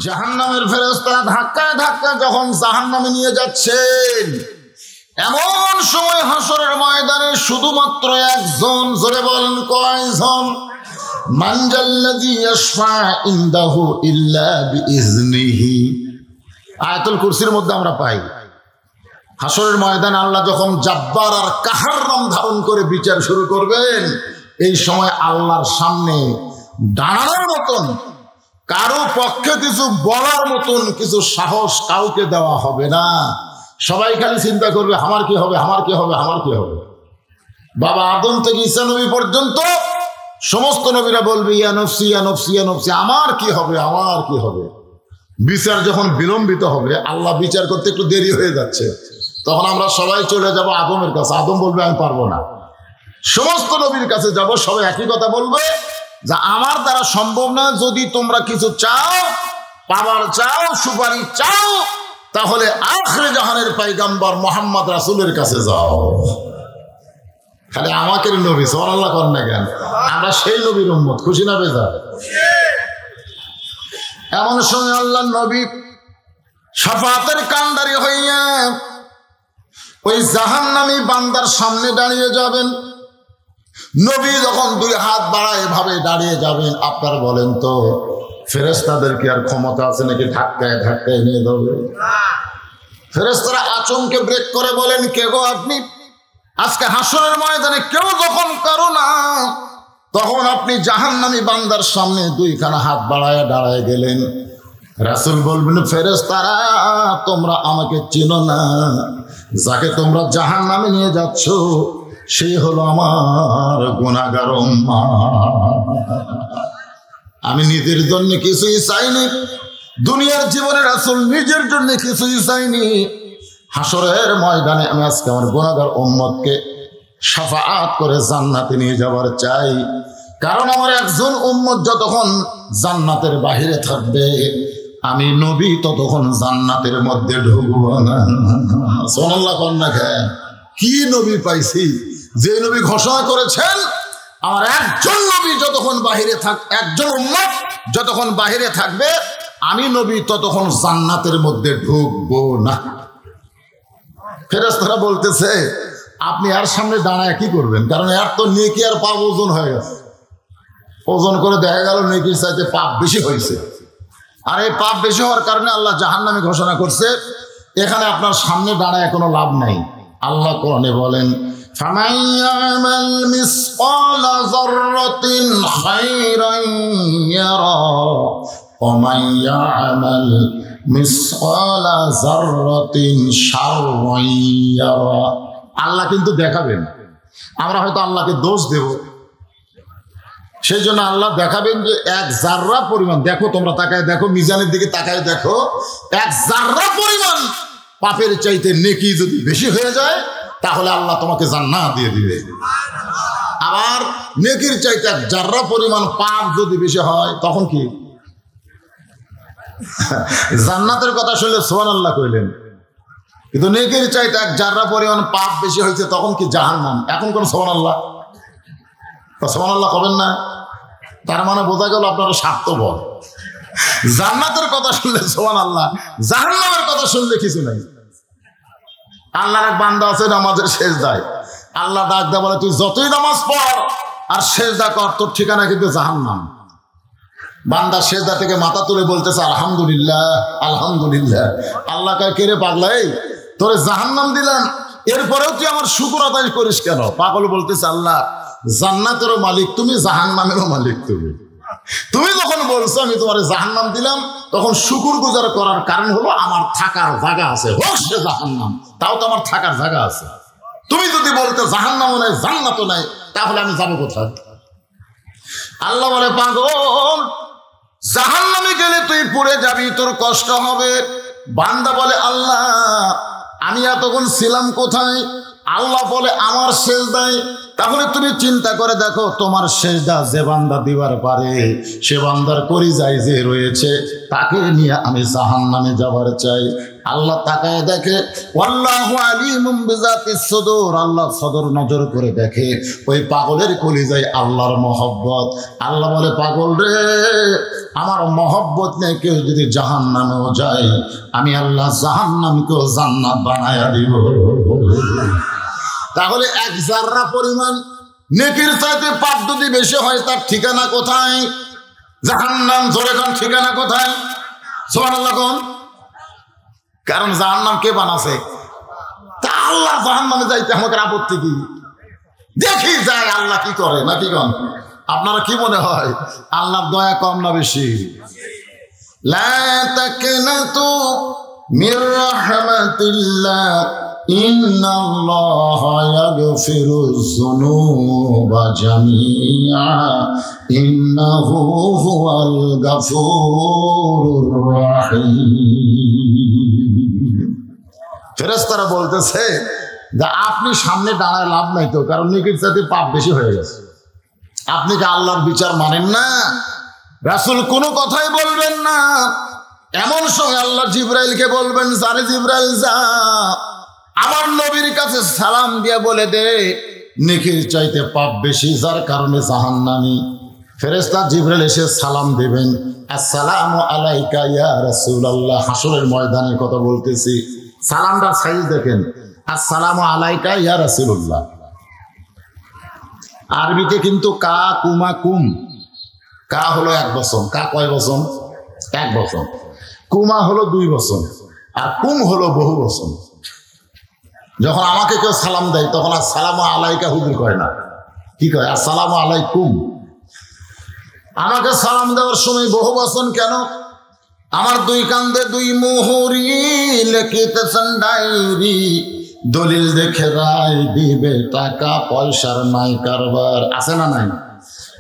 জাহান্নামের ফেরেশতারা ধাক্কায় ধাক্কায় যখন জাহান্নামে নিয়ে যাচ্ছেন, এমন সময় হাসরের ময়দানে শুধুমাত্র একজন, জোরে বলেন কয়জন? মান জাল্লাযী ইয়াশফা ইনদাহু ইল্লা বিইজনিহি। আয়াতুল কুরসির মধ্যে আমরা পাই, হাসরের ময়দানে আল্লাহ যখন জাব্বার আর কাহার নাম ধারণ করে বিচার শুরু করবেন, এই সময় আল্লাহর সামনে দাঁড়ানোর মতন, কারো পক্ষে কিছু বলার মতন কিছু সাহস কাউকে দেওয়া হবে না। সবাই খালি চিন্তা করবে আমার কি হবে, আমার কি হবে, আমার কি হবে। বাবা আদম থেকে ঈসা নবী পর্যন্ত সমস্ত নবীরা বলবে ইয়া নফসি ইয়া নফসি ইয়া নফসি, আমার কি হবে, আমার কি হবে। বিচার যখন বিলম্বিত হবে, আল্লাহ বিচার করতে একটু দেরি হয়ে যাচ্ছে, তখন আমরা সবাই চলে যাব আদমের কাছে। আদম বলবে আমি পারবো না। সমস্ত নবীর কাছে যাব, সবাই একই কথা বলবে যে আমার দ্বারা সম্ভব না। যদি তোমরা কিছু চাও, পাওয়ার চাও, সুপারিশ চাও, তাহলে আখিরে জাহানের পয়গম্বর মুহাম্মদ রাসূলের কাছে যাও। খালি আমাকে নবী সুবহানাল্লাহ করেন না কেন? আমরা সেই নবীর উম্মত, খুশি না বেজার? এমন সময় আল্লাহর নবী শাফাতের কান্ডারি হইয়া ওই জাহান্নামী বান্দার সামনে দাঁড়িয়ে যাবেন। নবী যখন দুই হাত বাড়ায় এভাবে দাঁড়িয়ে যাবেন, আপনারা বলেন তো ফেরেশতাদের কি আর ক্ষমতা আছে নাকি ধাক্কায় ধাক্কায় নিয়ে যাবে? ফেরেশতারা আচমকে ব্রেক করে বলেন, কে গো আপনি? আজকে হাসরের ময়দানে কেউ যখন কারো না, তখন আপনি জাহান্নামী বান্দার সামনে দুইখানা হাত বাড়ায় দাঁড়ায় গেলেন। রাসূল বলবেন, ফেরেশতারা তোমরা আমাকে চিনো না, যাকে তোমরা জাহান্নামে নিয়ে যাচ্ছ সেই হলো আমার গুনাহগার উম্মত। আমি নিজের জন্য কিছুই চাইনি, দুনিয়ার জীবনে রাসূল নিজের জন্য কিছুই চাইনি। হাসরের ময়দানে আমি আজকে আমার গুনাহগার উম্মতকে শাফাআত করে জান্নাতে নিয়ে যাবার চাই। কারণ আমার একজন উম্মত যতক্ষণ জান্নাতের বাহিরে থাকবে, আমি নবী ততক্ষণ জান্নাতের মধ্যে ঢুকবো না। সুবহানাল্লাহ কোন না কেন? কি নবী পাইছি যে নবী ঘোষণা করেছেন আমার একজন নবী যতক্ষণ বাহিরে থাক, একজন উম্মত যতক্ষণ বাহিরে থাকবে, আমি নবী ততক্ষণ জান্নাতের মধ্যে ঢুকবো না। ফেরেশতারা বলতেছে আপনি আর সামনে দাঁড়ায় কি করবেন? কারণ এর তো নেকি আর পাপ ওজন হয়ে গেছে। ওজন করে দেখা গেল নেকির চাইতে পাপ বেশি হয়েছে। আর এই পাপ বেশি হওয়ার কারণে আল্লাহ জাহান্নামী ঘোষণা করছে, এখানে আপনার সামনে দাঁড়ায় কোনো লাভ নাই। আল্লাহ কোরআনে বলেন, ফামান ইয়ামাল মিসকালা যাররাতিন খায়রান ইয়ারা ওয়া মান ইয়ামাল মিসকালা যাররাতিন শাররান ইয়ারা। আল্লাহ কিন্তু দেখাবেন। আমরা হয়তো আল্লাহকে দোষ দেব, সেই জন্য আল্লাহ দেখাবেন যে এক জাররা পরিমাণ, দেখো তোমরা তাকায় দেখো, মিজানের দিকে তাকায় দেখো, এক জাররা পরিমাণ পাপের চাইতে নেকি যদি বেশি হয়ে যায়, তাহলে আল্লাহ তোমাকে জান্নাত দিয়ে দিবে। আবার নেকির চাইতে এক জাররা পরিমাণ পাপ যদি বেশি হয়, তখন কি? জান্নাতের কথা শুনলে সুবহানাল্লাহ কইলেন, কিন্তু নেকির চাইতে এক জাররা পরিমাণ পাপ বেশি হয়েছে, তখন কি? জাহান্নাম। এখন কোন সুবহানাল্লাহ? সুবহানাল্লাহ করবেন না? তার মানে বোঝা গেল আপনারা স্বার্থপর। জান্নাতের কথা শুনলে সুবহানাল্লাহ, জাহান্নামের কথা শুনলে কিছু নাই। আল্লাহর এক বান্দা আছে নামাজের সেজদায়, আল্লাহ ডাক দেয়া বলে, তুই যতই নামাজ পড় আর সেজদা কর, তোর ঠিকানা কিন্তু জাহান্নাম। বান্দা সেজদা থেকে মাথা তুলে বলতেছে আলহামদুলিল্লাহ আলহামদুলিল্লাহ। আল্লাহ কয়, কে রে পাগলা, এই তোরে জাহান্নাম দিলাম, এরপরেও তুই আমার শুকর আদায় করিস কেন? পাগল বলতেছে, আল্লাহ জান্নাতেরও মালিক তুমি, জাহান্নামেরও মালিক তুমি। তুমি যখন বলছো আমি তোমার জাহান্নাম দিলাম, তখন শুকুর গুজার করার কারণ হলো আমার থাকার জায়গা আছে, হোক সে জাহান্নাম, তাও তো আমার থাকার জায়গা আছে। তুমি যদি বলতে জাহান্নামও নাই জান্নাতও নাই, তাহলে আমি যাবো কোথায়? আল্লাহ বলে, পাগল, জাহান্নামে গেলে তুই পড়ে যাবি, তোর কষ্ট হবে। বান্দা বলে, আল্লাহ আমি এতক্ষণ ছিলাম কোথায়? আল্লাহ বলে, আমার সেজদায়। তাহলে তুমি চিন্তা করে দেখো, তোমার সেজদা যে বান্দা দিবার পারে, সে বান্দার কলিজায় যে রয়েছে, তাকে নিয়ে আমি জাহান্নামে যাবার চাই। আল্লাহ তাকায় দেখে, ওয়াল্লাহু আলিমুম বিযাতিস সুদূর, আল্লাহ সদর নজর করে দেখে ওই পাগলের কলিজায় আল্লাহর মহব্বত। আল্লাহ বলে, পাগল রে, আমার মহব্বত নিয়ে কেউ যদি জাহান্নামেও যায়, আমি আল্লাহ জাহান্নামকেও জান্নাত বানায়া দিব। তাহলে এক জাররা পরিমাণ নেকির চাইতে পাপ যদি বেশি হয়, তার ঠিকানা কোথায়? জাহান্নাম। জোরে কোন ঠিকানা কোথায়? সুবহানাল্লাহ কোন? কারণ জাহান্নাম কে বানাছে? তা আল্লাহ জাহান্নামে যাইতে আমাদের আপত্তি কি? দেখি যায় আল্লাহ কি করে, নাকি কোন? আপনারা কি মনে হয় আল্লাহর দয়া কম না বেশি? লা তাকনাতু মির রাহমাতিল্লাহ ইন্নাল্লাহা ইয়াগফিরুয যুনুবা জামিআ ইন্নাহু হুয়াল গাফুরুর রাহিম। ফেরেশতারা বলতেছে যে আপনি সামনে দাঁড়ায় লাভ নাই তো, কারণ নেকির চাইতে পাপ বেশি হয়ে গেছে। আপনি কি আল্লাহর বিচার মানেন না? রাসূল কোনো কথাই বলবেন না। এমন সময় আল্লাহ জিবরাইলকে বলবেন, জানে জিবরাইল যা, আমার নবীর কাছে সালাম দিয়ে বলে দে নেকির চাইতে পাপ বেশি, যার কারণে জাহান্নামী। ফেরেশতা জিবরাইল এসে সালাম দেবেন, আসসালামু আলাইকা ইয়া রাসূলুল্লাহ। হাসরের ময়দানের কথা বলতেছি, সালামটা সাইজ দেখেন, আসসালামু আলাইকা ইয়া রাসূলুল্লাহ। আরবিতে কিন্তু কা কুমা কুম, কা হলো 1 বচন, কা কয় বচন? 1 বচন। কুমা হলো 2 বচন, আর কুম হলো বহু বচন। যখন আমাকে কেউ সালাম দেয় তখন আসসালামু আলাইকা হুজুর কয় না, কি কয়? আসসালামু আলাইকুম। আমাকে সালাম দেওয়ার সময় বহু বচন কেন? আমার 2 কান্দে 2 মোহরি, লিখিতেছেন ডায়েরি, দলিল দেখে রায় দিবে, টাকা পয়সার নাই কারবার, আছে না নাই?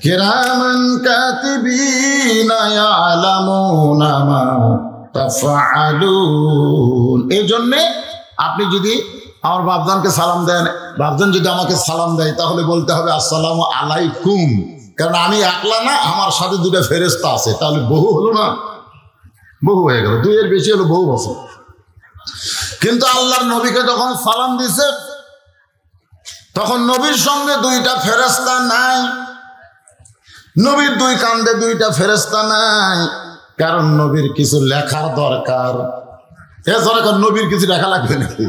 কিরামান কাতিবিনা ইয়ালামুনা মা তাফআলুন। এই জন্যে আপনি যদি আমার বাপজানকে সালাম দেন, বাপজান যদি আমাকে সালাম দেয়, তাহলে বলতে হবে আসসালামু আলাইকুম, কারণ আমি একলা না, আমার সাথে 2টা ফেরেশতা আছে। তাহলে বহু হলো না? বহু হয়ে গেল, 2 এর বেশি হলো বহু বছর। কিন্তু আল্লাহর নবীকে যখন সালাম দিছে, তখন নবীর সঙ্গে 2টা ফেরেশতা নাই। নবীর 2 কান্দে 2টা ফেরেশতা নাই, কারণ নবীর কিছু লেখার দরকার। নবীর কিছু লেখা লাগবে নাকি?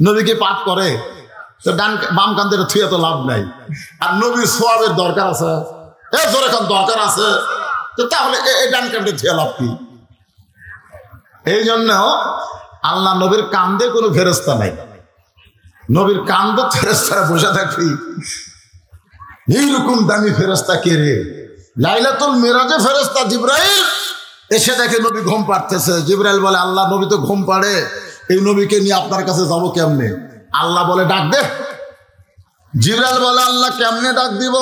নবীকে পাঠ করে তো বাম কান্দে থুয়ে তো লাভ নাই। আর নবীর সোয়াবের দরকার আছে, দরকার আছে, তো তাহলে এই ডান কান্দে থুয়ে লাভ কি? এই জন্য আল্লাহ নবীর কান্দে কোনো ফেরেশতা নাই। নবীর কান্দে ফেরেশতারা বসে থাকবি, এইরকম দামি ফেরেশতা কে রে? লাইলাতুল মিরাজে ফেরেশতা জিবরাইল এসে দেখে নবী ঘুম পাড়তেছে। জিবরাইল বলে, আল্লাহ নবী তো ঘুম পাড়ে, এই নবীকে নিয়ে আপনার কাছে যাবো কেমনে? আল্লাহ বলে, ডাক দে। জিবরাইল বলে, আল্লাহ কেমনে ডাক দিব?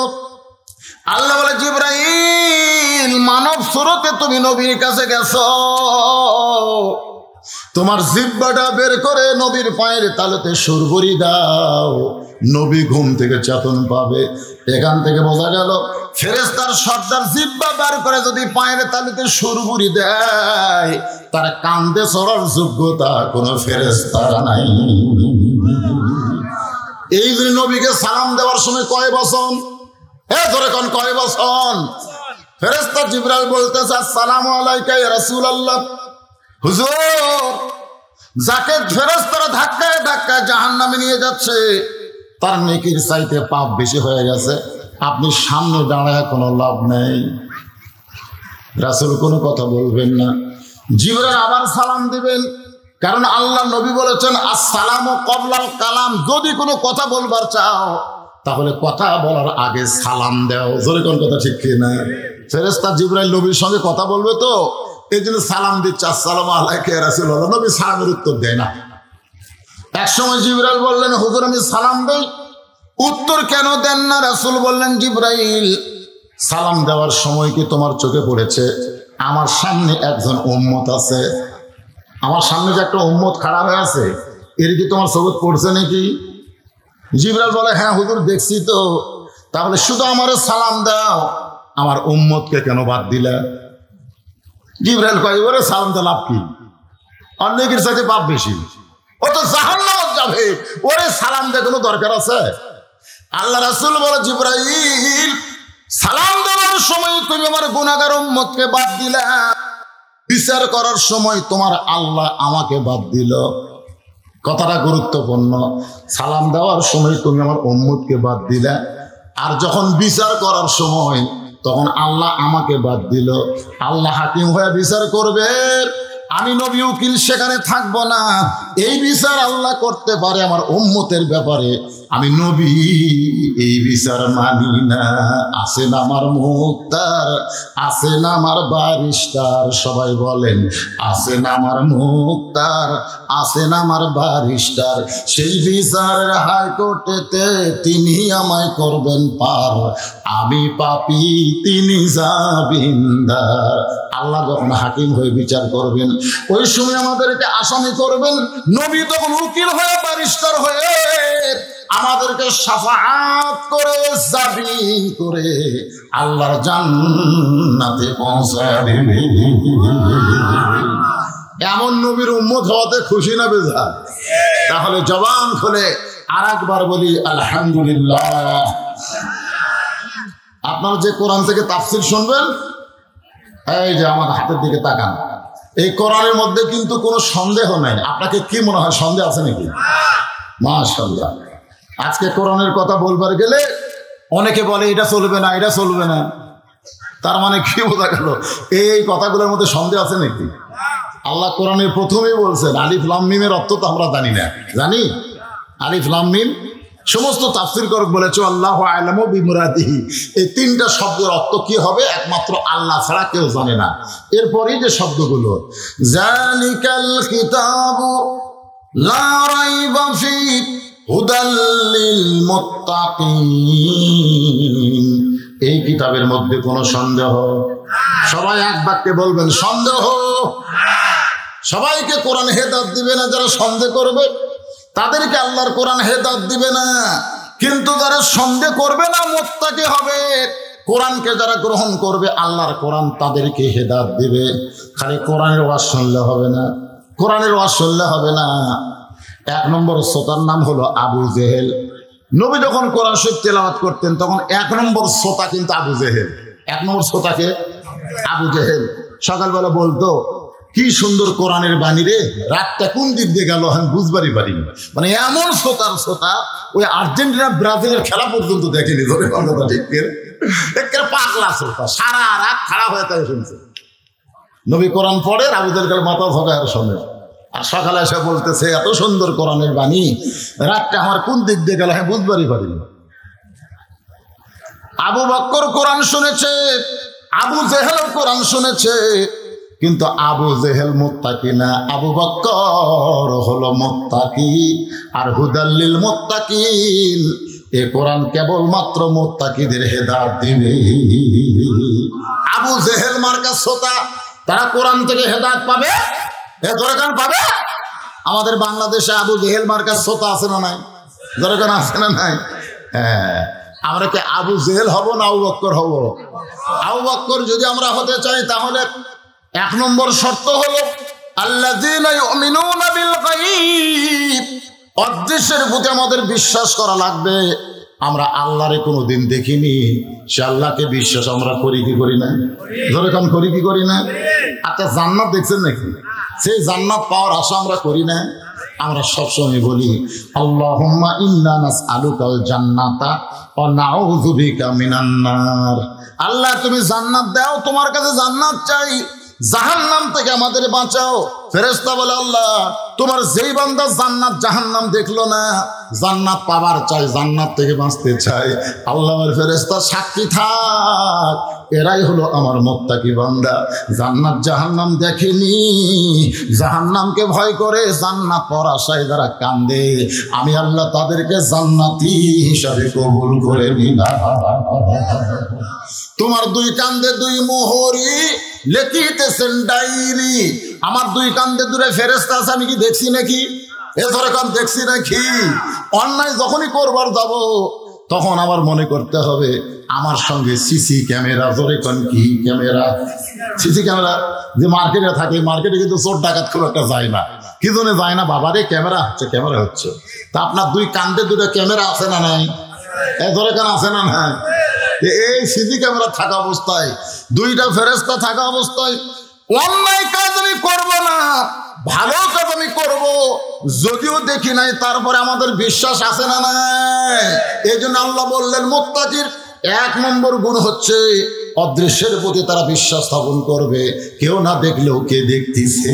আল্লাহ বলে, জিবরাইল, মানব সুরতে তুমি নবীর কাছে গেছো, তোমার জিহ্বাটা বের করে নবীর পায়ের তালুতে সুরবুরি দাও, নবী ঘুম থেকে চেতন পাবে। এখান থেকে বোঝা গেল ফেরেশতার সর্দার জিহ্বা বার করে যদি পায়ের তালুতে সুরবুরি দেয়, তার কান্দে চড়ার যোগ্যতা কোনো ফেরেশতার নাই। এই জন্য নবীকে সালাম দেওয়ার সময় কয় বচন? ধরে কোন কয় বচন? ফেরেশতা জিবরাইল বলতেছে, আসসালামু আলাইকা ইয়া রাসূলুল্লাহ। হুজুর, যাকে ফেরেশতারা ধাক্কায় ধাক্কায় জাহান্নামে নিয়ে যাচ্ছে, তার নেকির চাইতে পাপ বেশি হয়ে গেছে, আপনি সামনে দাঁড়ায় কোনো লাভ নেই। রাসূল কোনো কথা বলবেন না। জিবরাইল আবার সালাম দিবেন, কারণ আল্লাহ নবী বলেছেন, আসসালামু ক্বাবলাল কালাম। যদি কোনো কথা বলবার চাও, তাহলে কথা বলার আগে সালাম দাও। জোরে কোন কথা ঠিক কি না? ফেরেশতা জিবরাইল নবীর সঙ্গে কথা বলবে তো, এই জন্য সালাম দিচ্ছে, আসসালামু আলাইকা ইয়া রাসূলুল্লাহ। নবী সালামের উত্তর দেয় না। এক সময় জিবরাইল বললেন, হুজুর আমি সালাম দেই, উত্তর কেন দেন না? রাসূল বললেন, জিবরাইল, সালাম দেওয়ার সময় কি তোমার চোখে পড়েছে আমার সামনে একজন উম্মত আছে? আমার সামনে যে একটা উম্মত খাড়া হয়ে আছে, এর কি তোমার চোখে পড়ছে নাকি? জিবরাইল বলে, হ্যাঁ হুজুর দেখছি তো। তাহলে শুধু আমারে সালাম দাও, আমার উম্মতকে কেন বাদ দিলা? জিবরাইল কয়, ওরে সালাম দে লাভ কি? অনেকের সাথে পাপ বেশি, ও তো জাহান্নামে যাবে, ওরে সালাম দিয়ে কোনো দরকার আছে? আল্লাহ রাসূল বলে, জিবরাইল সালাম দেওয়ার সময় তুমি আমার গুনাহগার উম্মতকে বাদ দিলা, বিচার করার সময় তোমার আল্লাহ আমাকে বাদ দিল। কথাটা গুরুত্বপূর্ণ। সালাম দেওয়ার সময় তুমি আমার উম্মতকে বাদ দিলা, আর যখন বিচার করার সময় তখন আল্লাহ আমাকে বাদ দিল। আল্লাহ হাকিম হয়ে বিচার করবে, আমি নবী উকিল সেখানে থাকবো না। এই বিচার আল্লাহ করতে পারে আমার উম্মতের ব্যাপারে, আমি নবী এই বিচার মানি না। আছে না আমার মুক্তার, আছে না আমার বারিস্টার, সবাই বলেন আছে না আমার মুক্তার, আছে না আমার বারিস্টার, সেই বিচারের হাইকোর্টেতে তিনি আমায় করবেন পার, আমি পাপী তিনি জামিনদার। আল্লাহ যখন হাকিম হয়ে বিচার করবেন, ওই সময় আমাদেরকে আসামি করবেন, নবী তখন উকিল হয়ে ব্যারিস্টার হয়ে আমাদেরকে শাফাআত করে জামিন করে আল্লাহর জান্নাতে পৌঁছাবে। এমন নবীর উম্মত হওয়াতে খুশি না বেজার? তাহলে জবান খুলে আরেকবার বলি আলহামদুলিল্লাহ। আপনারা যে কোরআন থেকে তাফসীর শুনবেন, এই যে আমার হাতের দিকে তাকান, এই কোরআনের মধ্যে কিন্তু কোনো সন্দেহ নাই। আপনাকে কি মনে হয়, সন্দেহ আছে নাকি? মাশাআল্লাহ। আজকে কোরআনের কথা বলবার গেলে অনেকে বলে এটা চলবে না, এটা চলবে না। তার মানে কি বোঝা গেল? এই কথাগুলোর মধ্যে সন্দেহ আছে নাকি? আল্লাহ কোরআনের প্রথমেই বলছেন আলিফ লাম মিমের অর্থ তো আমরা জানি না। জানি আলিফ লাম মিম? সমস্ত তাফসীর করক বলেছে আল্লাহু আ'লামু বিমুরাদিহি, এই তিনটা শব্দের অর্থ কি হবে একমাত্র আল্লাহ ছাড়া কেউ জানে না। এরপরই যে শব্দগুলো যালিকাল কিতাবু লা রাইবা ফীহি হুদাল লিল মুত্তাকিন, এই কিতাবের মধ্যে কোনো সন্দেহ, সবাই এক বাক্যে বলবেন সন্দেহ। সবাইকে কোরআন হেদায়েত দিবে না, যারা সন্দেহ করবে তাদেরকে আল্লাহর কোরআন হেদায়েত দিবে না, কিন্তু যারা সন্দেহ করবে না মুত্তাকি হবে, কোরআনকে যারা গ্রহণ করবে আল্লাহর কোরআন তাদেরকে হেদায়েত দিবে। খালি কোরআনের ওয়াজ শুনলে হবে না, কোরআনের ওয়াজ শুনলে হবে না। এক নম্বর শ্রোতার নাম হলো আবু জেহেল। নবী যখন কোরআন শরীফ তেলাওয়াত করতেন তখন এক নম্বর শ্রোতা কিন্তু আবু জেহেল। এক নম্বর শ্রোতাকে আবু জেহেল। সকালবেলা বলতো কি সুন্দর কোরআনের বাণী রে, রাতটা কোন দিক দিয়ে গেল আমি বুঝবারই পারিনি। মানে এমন শ্রোতার শ্রোতা, ওই আর্জেন্টিনা ব্রাজিলের খেলা পর্যন্ত দেখেনি। ধরে কথা ঠিক পাগলা শ্রোতা, সারা রাত খারাপ হয়ে তাই শুনছে। নবী কোরআন পড়ে, আবু জেহেল মাথা ভোগে আর শোনে, আর সকালে এসে বলতেছে এত সুন্দর কোরআনের বাণী, রাতটা আমার কোন দিক দিয়ে গেল হ্যাঁ বুঝবারই পারিনি। আবু বকর কোরআন শুনেছে, আবু জেহেল কোরআন শুনেছে, কিন্তু আবু জেহেল মুত্তাকি না, আবু বকর হলো মুত্তাকি। আর হুদাল্লিল মুত্তাকিন, এই কোরআন কেবলমাত্র মুত্তাকিদের হেদায়েত দিবে। আবু জেহেল মার্কা শ্রোতা, তারা কোরআন থেকে হেদায়েত পাবে, এ দরকার পাবে। আমাদের বাংলাদেশে আবু জেহেল মার্কা শ্রোতা আছে না নাই? দরকার আছে না নাই? হ্যাঁ, আমরা কি আবু জেহেল হব না আবু বকর হব? আবু বকর যদি আমরা হতে চাই তাহলে এক নম্বর শর্ত হলো আল্লাযীনা ইউমিনুনা বিল গায়ব, অদৃশ্যের প্রতি আমাদের বিশ্বাস করা লাগবে। আমরা আল্লাহরে কোনোদিন দেখিনি, সে আল্লাহকে বিশ্বাস আমরা করি কি করি না? ধরে কাম করি কি করি না? আচ্ছা জান্নাত দেখছেন নাকি? সেই জান্নাত পাওয়ার আশা আমরা করি না? আমরা সবসময় বলি আল্লাহুম্মা ইন্না নাসআলুকাল জান্নাতা ওয়া নাউযু বিকা মিনান নার। আল্লাহ তুমি জান্নাত দাও, তোমার কাছে জান্নাত চাই, জাহান্নাম থেকে আমাদের বাঁচাও। ফেরেশতা বলে আল্লাহ তোমার যেই বান্দা জান্নাত জাহান্নাম দেখলো না, জান্নাত পাবার চাই, জান্নাত থেকে বাঁচতে চাই, আল্লাহর ফেরেশতা সাক্ষী থাক, এরাই হলো আমার মুত্তাকি বান্দা। জান্নাত জাহান্নাম দেখেনি, জাহান্নামকে ভয় করে, জান্নাত পাওয়ার আশায় যারা কান্দে, আমি আল্লাহ তাদেরকে জান্নাতি হিসাবে কবুল করে নিলাম। তোমার দুই কান্দে দুই মোহরি লেখিতেছেন ডায়েরি, আমার দুই কান্দে দূরে ফেরেশতা আছে, আমি কি দেখছি নাকি? এ ধরে কান দেখছি নাকি? অন্যায় যখনই করবার যাব তখন আবার মনে করতে হবে আমার সঙ্গে সিসি ক্যামেরা, জোরে কোন কি ক্যামেরা, সিসি ক্যামেরা যে মার্কেটে থাকে, মার্কেটে কিন্তু চোর ডাকাত খুব একটা যায় না। কি জন্য যায় না? বাবারে ক্যামেরা হচ্ছে, ক্যামেরা হচ্ছে। তা আপনার দুই কান্দে দুটো ক্যামেরা আছে না নাই? জোরে কেন আছে না নাই? এই সিসি ক্যামেরা থাকা অবস্থায়, দুইটা ফেরেশতা থাকা অবস্থায় অন্যায় কাজ আমি করবো না, ভালো কাজ আমি করব, যদিও দেখি নাই তারপরে আমাদের বিশ্বাস আছে না নাই? এই জন্য আল্লাহ বললেন মুত্তাকির 1 নম্বর গুণ হচ্ছে অদৃশ্যের প্রতি তারা বিশ্বাস স্থাপন করবে। কেউ না দেখলেও কে দেখতেছে,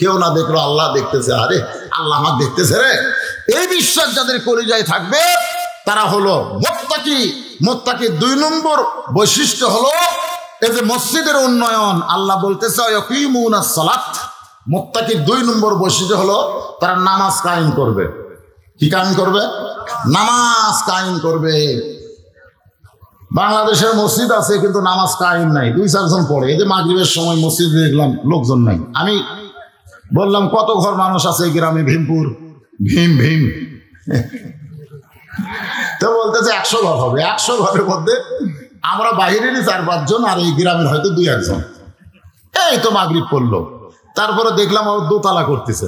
কেউ না দেখলেও আল্লাহ দেখতেছে। আরে আল্লাহ আমার দেখতেছে রে, এই বিশ্বাস যাদের কলিজায় থাকবে তারা হলো মুত্তাকি। মুত্তাকির 2 নম্বর বৈশিষ্ট্য হলো এই যে মসজিদের উন্নয়ন। আল্লাহ বলতেছে ইয়াকিমুনাস সালাত। মুত্তাকির 2 নম্বর বৈশিষ্ট্য হলো তারা নামাজ কায়েম করবে। কি কায়েম করবে? নামাজ কায়েম করবে। বাংলাদেশের মসজিদ আছে কিন্তু নামাজ কায়েম নাই, 2-4 জন পড়ে। এই যে মাগরিবের সময় মসজিদে দেখলাম লোকজন নাই। আমি বললাম কত ঘর মানুষ আছে এই গ্রামে? ভীমপুর, ভীম ভীম তো বলতেছে 100 ঘর হবে। 100 ঘরের মধ্যে আমরা বাহিরেরই 4-5 জন, আর এই গ্রামের হয়তো 2-1 জন। এই তো মাগরিব পড়লো, তারপরে দেখলাম ও দোতলা করতেছে।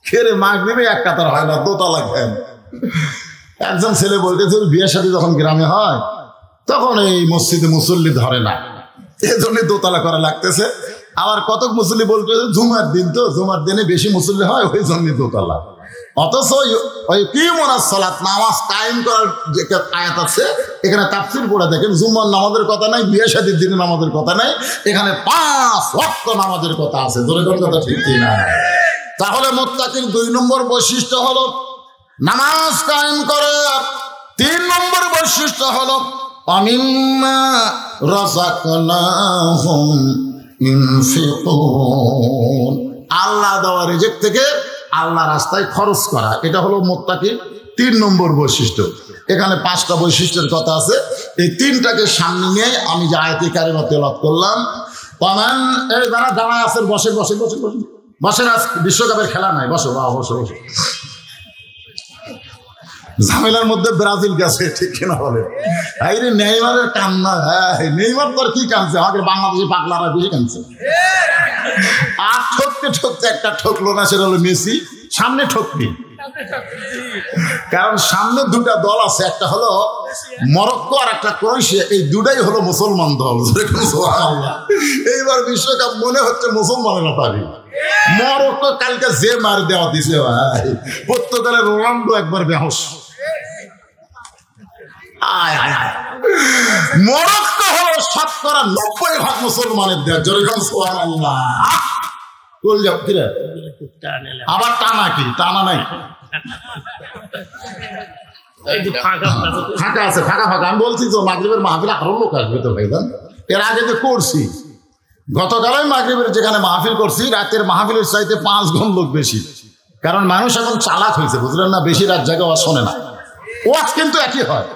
খেরে মাগরিবে 1 কাতার হয় না, দোতলা কেন? একজন ছেলে বলতেছে বিয়ের সাথে যখন গ্রামে হয় তখন এই মসজিদে মুসল্লি ধরে না, এই জন্য দোতলা করা লাগতেছে। আবার কতক মুসল্লি বলতেছে জুমার দিন, তো জুমার দিনে বেশি মুসল্লি হয়, ওই জন্য দোতলা। অথচ ওই কিমুনাস সালাত, নামাজ কায়েম করার যে আয়াত আছে, এখানে তাফসীর পড়ে দেখেন জুমার নামাজের কথা নাই, বিয়ে শাদীর দিনে নামাজের কথা নাই, এখানে 5 ওয়াক্ত নামাজের কথা আছে। ধরে কথা ঠিক না? তাহলে মুত্তাকির 2 নম্বর বৈশিষ্ট্য হলো নামাজ কায়েম করে। 3 নম্বর বৈশিষ্ট্য হলো আমিম্মা রাযাকনাহুম ইনফিকুন। আল্লাহ দেওয়া রিজিক থেকে আল্লাহ রাস্তায় খরচ করা, এটা হলো মুত্তাকির 3 নম্বর বৈশিষ্ট্য। এখানে 5টা বৈশিষ্ট্যের কথা আছে। এই 3টাকে সামনে নিয়ে আমি যে আয়াতে কারিমা তেলাওয়াত করলাম, ওয়ামান, এই যারা দাঁড়ায় আছেন বসে বসে বসে বসে বসেন, আজ বিশ্বকাপের খেলা নাই, বসো বা বসো বসো। ঝামেলার মধ্যে ব্রাজিল গেছে, ঠিক কিনা বলে? এই রে নেইমারের কান্না, হ্যাঁ নেইমার তো আর কি কাঁদছে, আমাদের বাংলাদেশি পাগলারা বেশি কাঁদছে। আর ঠকতে ঠকতে একটা ঠকলো না, সেটা হলো মেসি। সামনে ঠকবি, কারণ সামনে 2টা দল আছে, একটা হলো মরক্কো আর একটা ক্রোয়েশিয়া। এই 2টাই হলো মুসলমান দল। এইবার বিশ্বকাপ মনে হচ্ছে মুসলমানেরা পারি। মরক্কো কালকে যে মার দেওয়া দিছে ভাই, পর্তুগালে রোনাল্ডো একবার বেহস। মরক্কো হলো 90% মুসলমানের দেশ। যেরকম সুবহানাল্লাহ। কোল যাও কিরে, আবার টানা কি? টানা নাই, ফাঁকা আছে, ফাঁকা ফাঁকা। আমি বলছি তো মাগরিবের মাহফিলে আরো লোক আসবে তো ভাইজান। এর আগে তো করছি, গতকালই মাগরিবের যেখানে মাহফিল করছি, রাতের মাহফিলের চাইতে 5 গুণ লোক বেশি। কারণ মানুষ এখন চালাক হয়েছে, বুঝলেন না? বেশি রাত জায়গা ওয়াজ শোনে না। ওয়াজ কিন্তু একই হয়।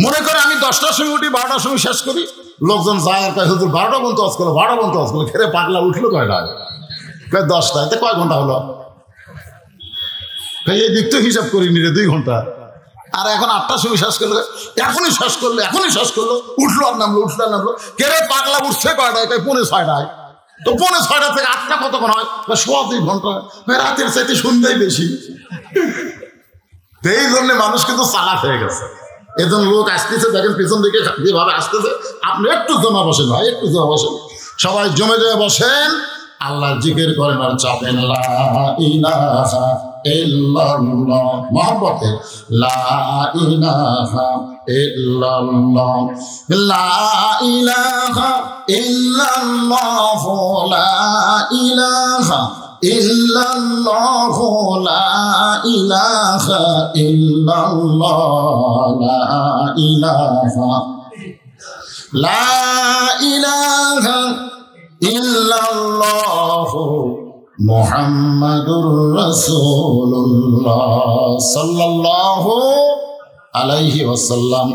মনে করে আমি 10টার সময় উঠি, 12টার সময় শেষ করি, লোকজন যায় আর কয় হুজুর 12টা পর্যন্ত ওয়াজ করলো, 12টা পর্যন্ত ওয়াজ করলো। খেরে পাগলা উঠলো কয়টা? 10টায়। তো কয় ঘন্টা হলো? এই দিক তো হিসাব করিনি রে, 2 ঘন্টা। আর এখন 8টার সময় শেষ করলো, এখনই শেষ করলো, এখনই শেষ করলো। উঠলো আর নামলো, উঠলো আর নামলো। কেরে পাগলা উঠছে কয়টায়? 6:45। তো 6:45 থেকে 8টা কতক্ষণ হয়? 2.25 ঘন্টা। রাতের চাইতে সন্ধ্যায় বেশি। এই জন্য মানুষ কিন্তু চালাক হয়ে গেছে। এজন্য লোক আসতেছে, দেখেন পিছন দিকে যেভাবে আসতেছে। আপনি একটু জমা বসেন ভাই, একটু জমা বসেন, সবাই জমে জমে বসেন, আল্লাহ জিকির করেন আর চাপেন লা ইলাহা ইল্লাল্লাহ, মহব্বতে লা ইলাহা ইল্লাল্লাহ, লা ইলাহা ইল্লাল্লাহ, লা ইলাহা ইল্লাল্লাহ, লা ইলাহা ইল্লাল্লাহ, লা ইলাহা, লা ইলাহা ইল্লাল্লাহ মুহাম্মাদুর রাসূলুল্লাহ সাল্লাল্লাহু আলাইহি ওয়াসাল্লাম।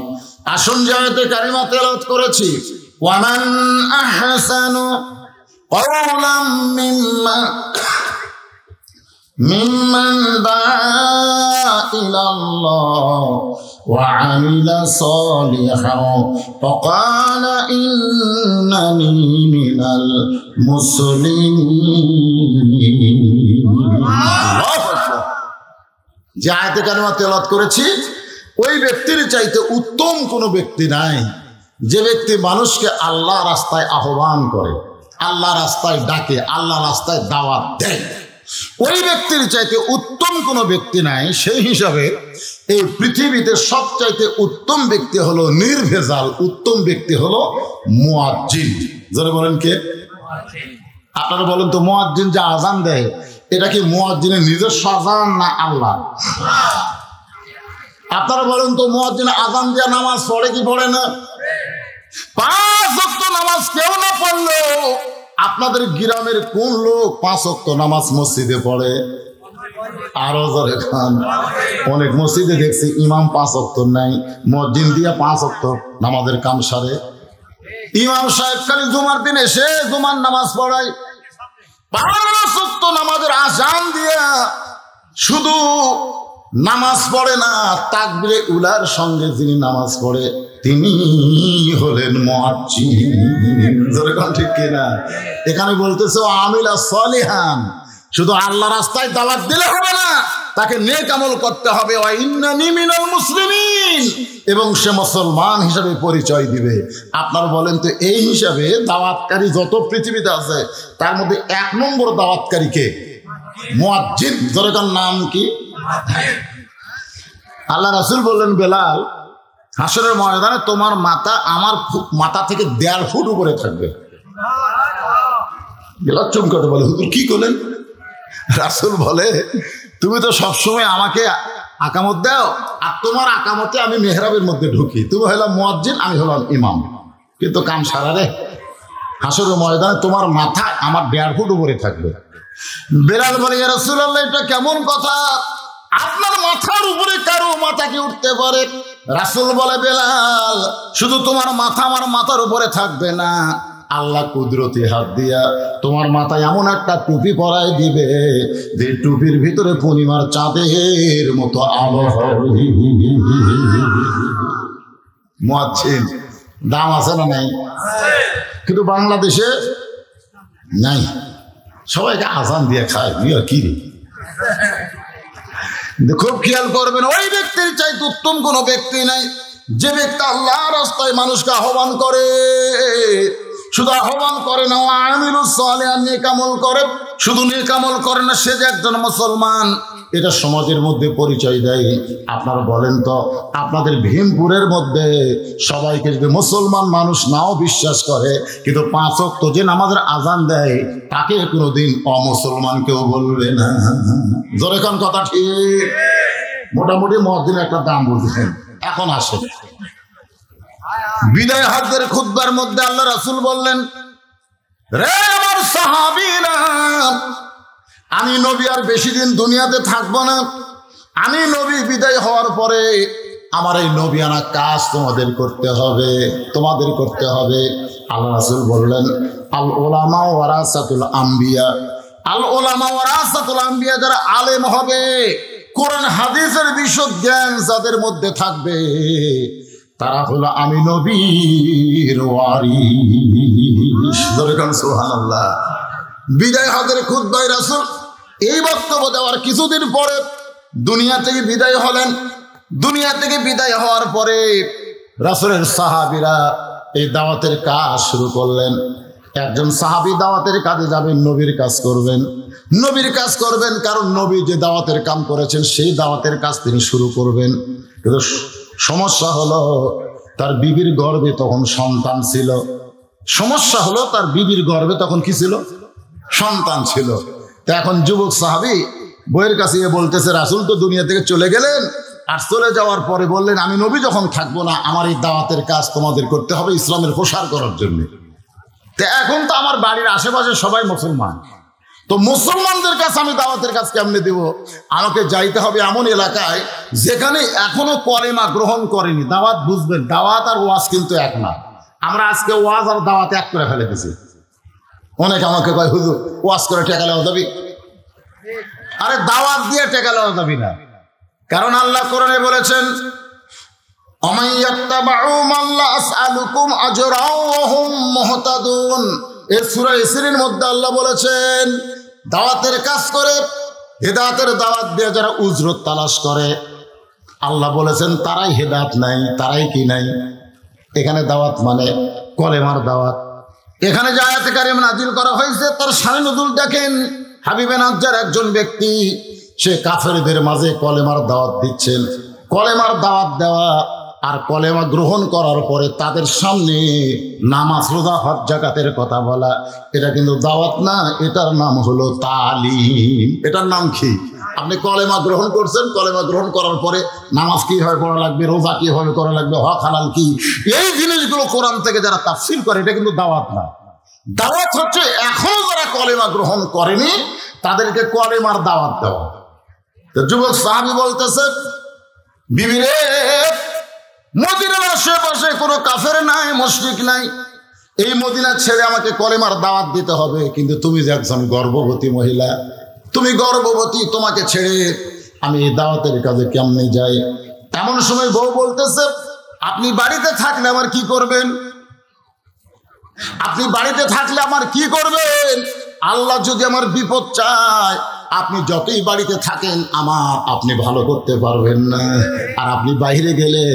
আসুন যে আয়াতে কারিমা তেলাওয়াত করেছি, ওয়ামান আহসানু قولا মিম্মান দাআ ইলাল্লাহ ওয়া আমিলা সালিহান ওয়া ক্বালা ইন্নানি মিনাল মুসলিমিন। যে আয়াতে কারিমা তেলাওয়াত করেছি ওই ব্যক্তির চাইতে উত্তম কোনো ব্যক্তি নাই যে ব্যক্তি মানুষকে আল্লাহ রাস্তায় আহ্বান করে, আল্লাহ রাস্তায় ডাকে, আল্লাহ রাস্তায় দাওয়াত দেয়। ওই ব্যক্তির চাইতে উত্তম কোনো ব্যক্তি নাই। সেই হিসাবে এই পৃথিবীতে সবচাইতে উত্তম ব্যক্তি হলো নির্ভেজাল উত্তম ব্যক্তি হলো মুয়াজ্জিন। যারা বলেন কে? আপনারা বলেন তো, মুয়াজ্জিন যে আজান দেয় এটা কি মুয়াজ্জিনের নিজস্ব আজান না আল্লাহ? আপনারা বলেন তো, মুয়াজ্জিন আজান দিয়ে নামাজ পড়ে কি পড়ে না? 5 ওয়াক্ত নামাজ কেউ না পড়লেও আপনাদের গ্রামের কোন লোক 5 ওয়াক্ত নামাজ মসজিদে পড়ে? আরো জোরে খান। অনেক মসজিদে দেখছি ইমাম 5 ওয়াক্ত নাই, মুয়াজ্জিন দিয়ে 5 ওয়াক্ত নামাজের কাম সারে। ইমাম সাহেব খালি জুমার দিন এসে জুমার নামাজ পড়ায়, 5 ওয়াক্ত নামাজের আজান দিয়া শুধু নামাজ পড়ে না, তাকবীরে উলার সঙ্গে যিনি নামাজ পড়ে তিনি হলেন মুয়াজ্জিন। ঠিক কিনা? এখানে বলতেছে আমিলা সালিহান, শুধু আল্লাহ রাস্তায় দাওয়াত দিলে হবে না, তাকে নেক আমল করতে হবে। ওয়া ইন্নানি মিনাল মুসলিমিন, এবং সে মুসলমান হিসাবে পরিচয় দিবে। আপনারা বলেন তো, এই হিসাবে দাওয়াতকারী যত পৃথিবীতে আছে তার মধ্যে 1 নম্বর দাওয়াতকারী কে? মুয়াজ্জিন। যার নাম কি? আল্লাহ রাসূল বললেন, বেলাল, হাসরের ময়দানে তোমার মাথা আমার মাথা থেকে 1.5 ফুট উপরে থাকবে। বেলাল চমকে বলে, হুজুর কি করলেন? রাসূল বলে, তুমি তো সবসময় আমাকে আকামত দাও, আর তোমার আকামতে আমি মেহরাবের মধ্যে ঢুকি। তুমি হলাম মুয়াজ্জিন, আমি হলাম ইমাম, কিন্তু কাম সারা রে। হাসরের ময়দানে তোমার মাথা আমার 1.5 ফুট উপরে থাকবে। বেলাল বলে, ইয়া রাসূলুল্লাহ, এটা কেমন কথা? আপনার মাথার উপরে কারো মাথা কি উঠতে পারে? রাসূল বলে, বেলাল, শুধু তোমার মাথা আমার মাথার উপরে থাকবে না, আল্লাহ কুদরতি হাত দিয়া তোমার মাথায় এমন একটা টুপি পরায় দিবে যে টুপির ভিতরে পূর্ণিমার চাঁদের মতো আলো হবে। মুয়াজ্জিন দাম আছে না নাই? কিন্তু বাংলাদেশে নাই, সবাইকে আজান দিয়ে খায়। কি রে? খুব খেয়াল করবেন, ওই ব্যক্তির চাইতে উত্তম কোনো ব্যক্তি নাই যে ব্যক্তি আল্লাহ রাস্তায় মানুষকে আহ্বান করে। শুধু আহ্বান করে না, আমিলুস সালিহান, নেক আমল করে। শুধু নেক আমল করে না, সে যে একজন মুসলমান এটা সমাজের মধ্যে পরিচয় দেয়। আপনারা বলেন তো, আপনাদের ভীমপুরের মধ্যে সবাইকে যদি মুসলমান মানুষ নাও বিশ্বাস করে, কিন্তু 5 ওয়াক্ত যে নামাজের আজান দেয় তাকে কোনোদিন অমুসলমান কেউ বলবে না। জোরে কোন কথা ঠিক? মোটামুটি মুয়াজ্জিনের একটা দাম বলতেছেন। এখন আসে বিদায় হজ্জের খুতবার মধ্যে আল্লাহ রাসূল বললেন, রে আমার সাহাবীরা, আমি নবী আর বেশি দিন দুনিয়াতে থাকবো না। আমি নবী বিদায় হওয়ার পরে আমার এই নবিয়ানা কাজ তোমাদের করতে হবে, তোমাদের করতে হবে। আল্লাহ রাসূল বললেন, আল উলামা ওয়ারাসাতুল আম্বিয়া। আল উলামা ওয়ারাসাতুল আম্বিয়া, যারা আলেম হবে, কোরআন হাদিসের বিশদ জ্ঞান যাদের মধ্যে থাকবে, তারা হলো আমি নবীর ওয়ারিস। সুবহানাল্লাহ। বিদায় হজের খুতবায় রাসূল এই বক্তব্য দেওয়ার কিছুদিন পরে দুনিয়া থেকে বিদায় হলেন। দুনিয়া থেকে বিদায় হওয়ার পরে রাসূলের সাহাবীরা এই দাওয়াতের কাজ শুরু করলেন। একজন সাহাবী দাওয়াতের কাজে যাবেন, নবীর কাজ করবেন। নবীর কাজ করবেন কারণ নবী যে দাওয়াতের কাম করেছেন সেই দাওয়াতের কাজ তিনি শুরু করবেন। কিন্তু সমস্যা হলো, তার বিবির গর্ভে তখন সন্তান ছিল। সমস্যা হলো, তার বিবির গর্ভে তখন কি ছিল? সন্তান ছিল। তা এখন যুবক সাহাবী বইয়ের কাছে বলতেছে, রাসূল তো দুনিয়া থেকে চলে গেলেন, আর চলে যাওয়ার পরে বললেন, আমি নবী যখন থাকবো না, আমার এই দাওয়াতের কাজ তোমাদের করতে হবে ইসলামের প্রসার করার জন্য। তা এখন তো আমার বাড়ির আশেপাশে সবাই মুসলমান, তো মুসলমানদের কাছে আমি দাওয়াতের কাজ কেমনে দেব? আমাকে যাইতে হবে এমন এলাকায় যেখানে এখনো কলেমা গ্রহণ করেনি। দাওয়াত বুঝবেন, দাওয়াত আর ওয়াজ কিন্তু এক না। আমরা আজকে ওয়াজ আর দাওয়াত এক করে ফেলে দিয়েছি। অনেকে আমাকে কয়, হুজুর ওয়াজ করে ঠেকালে যাবি, আরে দাওয়াত দিয়ে টেকা লওয়া যাবে না, কারণ আল্লাহ কোরআনে বলেছেন অমাইয়াত্তাবাউ মাল্লা আসআলুকুম আজরাও ওয়া হুম মুহতাদুন। এই সূরা ইসরার মধ্যে আল্লাহ বলেছেন দাওয়াতের কাজ করে হেদায়েতের দাওয়াত দিয়ে যারা উজরত তালাশ করে, আল্লাহ বলেছেন তারাই হেদায়েত নাই, তারাই কি নাই। এখানে দাওয়াত মানে কলেমার দাওয়াত। এখানে যে আয়াতে কারিমা নাযিল করা হয়েছে তার শানে নুজুল দেখেন। হাবিবে নাজ্জার একজন ব্যক্তি সে কাফেরদের মাঝে কলেমার দাওয়াত দিচ্ছেন। কলেমার দাওয়াত দেওয়া আর কলেমা গ্রহণ করার পরে তাদের সামনে নামাজ রোজা হজ যাকাতের কথা বলা, এটা কিন্তু দাওয়াত না, এটার নাম হলো তালিম। এটার নাম কি? আপনি কলেমা গ্রহণ করছেন, কলেমা গ্রহণ করার পরে নামাজ কিভাবে পড়া লাগবে, রোজা কিভাবে করা লাগবে, হক হালাল কি, এই জিনিসগুলো কোরআন থেকে যারা তাফসীর করে এটা কিন্তু দাওয়াত না। দাওয়াত হচ্ছে এখনো যারা কলেমা গ্রহণ করেনি তাদেরকে কলেমার দাওয়াত দেওয়া। তো যুবক সাহাবী বলতেছে বিবিরে মদিনার আশেপাশে কোনো কাফের নাই, মুশরিক নাই, এই মদিনা ছেড়ে আমাকে কলেমার দাওয়াত দিতে হবে, কিন্তু তুমি যে একজন গর্ভবতী মহিলা, তুমি গর্ভবতী, তোমাকে ছেড়ে আমি এই দাওয়াতের কাজে কেমনে যাই? এমন সময় বউ বলতেছে আপনি বাড়িতে থাকলে আমার কি করবেন? আপনি বাড়িতে থাকলে আমার কি করবেন? আল্লাহ যদি আমার বিপদ চায়, আপনি যতই বাড়িতে থাকেন আপনি ভালো করতে পারবেন না। আর আপনি বাইরে গেলে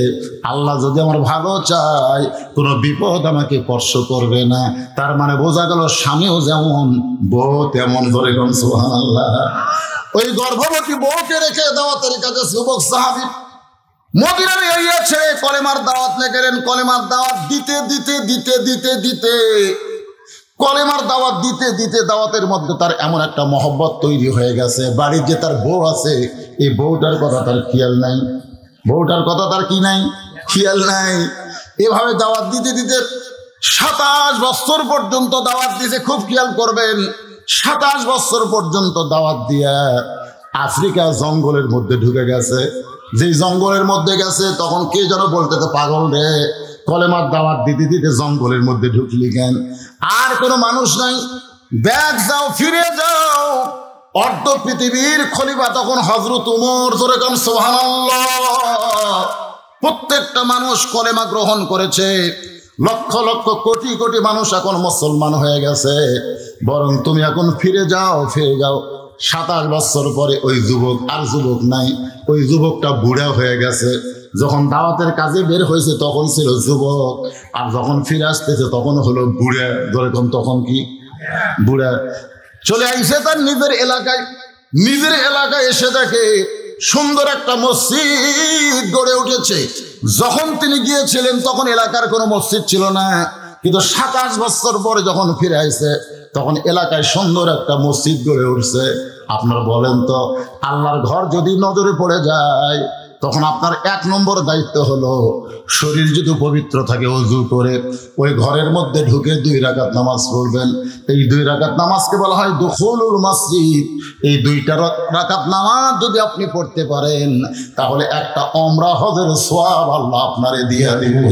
আল্লাহ যদি আমার ভালো চায় কোনো বিপদ আমাকে স্পর্শ করবে না। তার মানে বোঝা গেল স্বামীও যেমন বউ তেমন। ধরে কোন সুবহানাল্লাহ। ওই গর্ভবতী বউকে রেখে দাওয়াতের কাজে যুবক সাহাবী মদিনার এরিয়া ছেড়ে কলেমার দাওয়াত নিয়ে গেলেন। কলেমার দাওয়াত দিতে দিতে দিতে দিতে দিতে কলেমার দাওয়াত দিতে দিতে দাওয়াতের মধ্যে তার এমন একটা মহব্বত তৈরি হয়ে গেছে, বাড়ির যে তার বউ আছে এই বউটার কথা তার খেয়াল নাই, বউটার কথা তার কি নাই, খেয়াল নাই। এভাবে দাওয়াত দিতে দিতে 27 বছর পর্যন্ত দাওয়াত দিয়েছে। খুব খেয়াল করবেন, 27 বছর পর্যন্ত দাওয়াত দিয়া আফ্রিকা জঙ্গলের মধ্যে ঢুকে গেছে। যে জঙ্গলের মধ্যে গেছে তখন কে যেন বলতেছে পাগল রে, কলেমার দাওয়াত দিতে দিতে জঙ্গলের মধ্যে ঢুকলি কেন? আর কোনো মানুষ নাই, ব্যাগ যাও, ফিরে যাও। অর্ধ পৃথিবীর খলিফা তখন হযরত ওমর। জোরে কোন সুবহানাল্লাহ। প্রত্যেকটা মানুষ কলেমা গ্রহণ করেছে, লক্ষ লক্ষ কোটি কোটি মানুষ এখন মুসলমান হয়ে গেছে। বরং তুমি এখন ফিরে যাও, ফিরে যাও। 27 বছর পরে ওই যুবক আর যুবক নাই, ওই যুবকটা বুড়া হয়ে গেছে। যখন দাওয়াতের কাজে বের হয়েছে তখন ছিল যুবক, আর যখন ফিরে আসতেছে তখন হলো বুড়া। ধরে কম তখন কি বুড়া। চলে আইসে তার নিজের এলাকায়। নিজের এলাকায় এসে দেখে সুন্দর একটা মসজিদ গড়ে উঠেছে। যখন তিনি গিয়েছিলেন তখন এলাকার কোনো মসজিদ ছিল না, কিন্তু 27 বছর পরে যখন ফিরে আসছে তখন এলাকায় সুন্দর একটা মসজিদ গড়ে উঠছে। আপনারা বলেন তো, আল্লাহর ঘর যদি নজরে পড়ে যায় তখন আপনার 1 নম্বর দায়িত্ব হলো শরীর যদি পবিত্র থাকে ওযু করে ওই ঘরের মধ্যে ঢুকে 2 রাকাত নামাজ পড়বেন। এই 2 রাকাত নামাজকে বলা হয় দুখুলুল মসজিদ। এই 2টা রাকাত নামাজ যদি আপনি পড়তে পারেন তাহলে একটা ওমরা হজের সওয়াব আল্লাহ আপনারে দিয়ে দিবেন।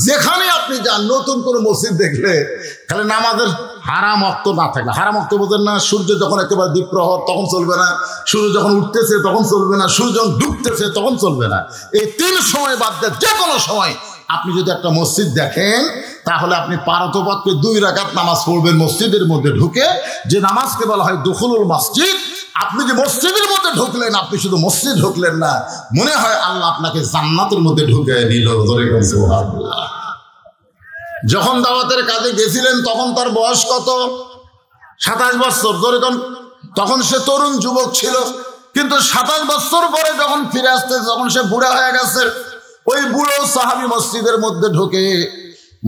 যেখানে আপনি যান, নতুন কোনো মসজিদ দেখলে খালি নামাজের হারাম ওয়াক্ত না থাকলে, হারাম ওয়াক্ত বোঝেন না, সূর্য যখন একেবারে দ্বীপ্রহর তখন চলবে না, সূর্য যখন উঠতেছে তখন চলবে না, সূর্য যখন ডুবতেছে তখন চলবে না। এই 3 সময় বাদ দিয়ে যে কোনো সময় আপনি যদি একটা মসজিদ দেখেন তাহলে আপনি পারতপক্ষে 2 রাকাত নামাজ পড়বেন মসজিদের মধ্যে ঢুকে, যে নামাজকে বলা হয় দুখুলুল মসজিদ। আপনি যে মসজিদের মধ্যে ঢুকলেন, আপনি শুধু মসজিদ ঢুকলেন না, মনে হয় আল্লাহ আপনাকে জান্নাতের মধ্যে ঢুকে নিল। সুবহানাল্লাহ। যখন দাওয়াতের কাজে গেছিলেন তখন তার বয়স কত? 27 বছর। তখন সে তরুণ যুবক ছিল, কিন্তু 27 বছর পরে যখন ফিরে আসতে যখন সে বুড়া হয়ে গেছে। ওই বুড়ো সাহাবী মসজিদের মধ্যে ঢুকে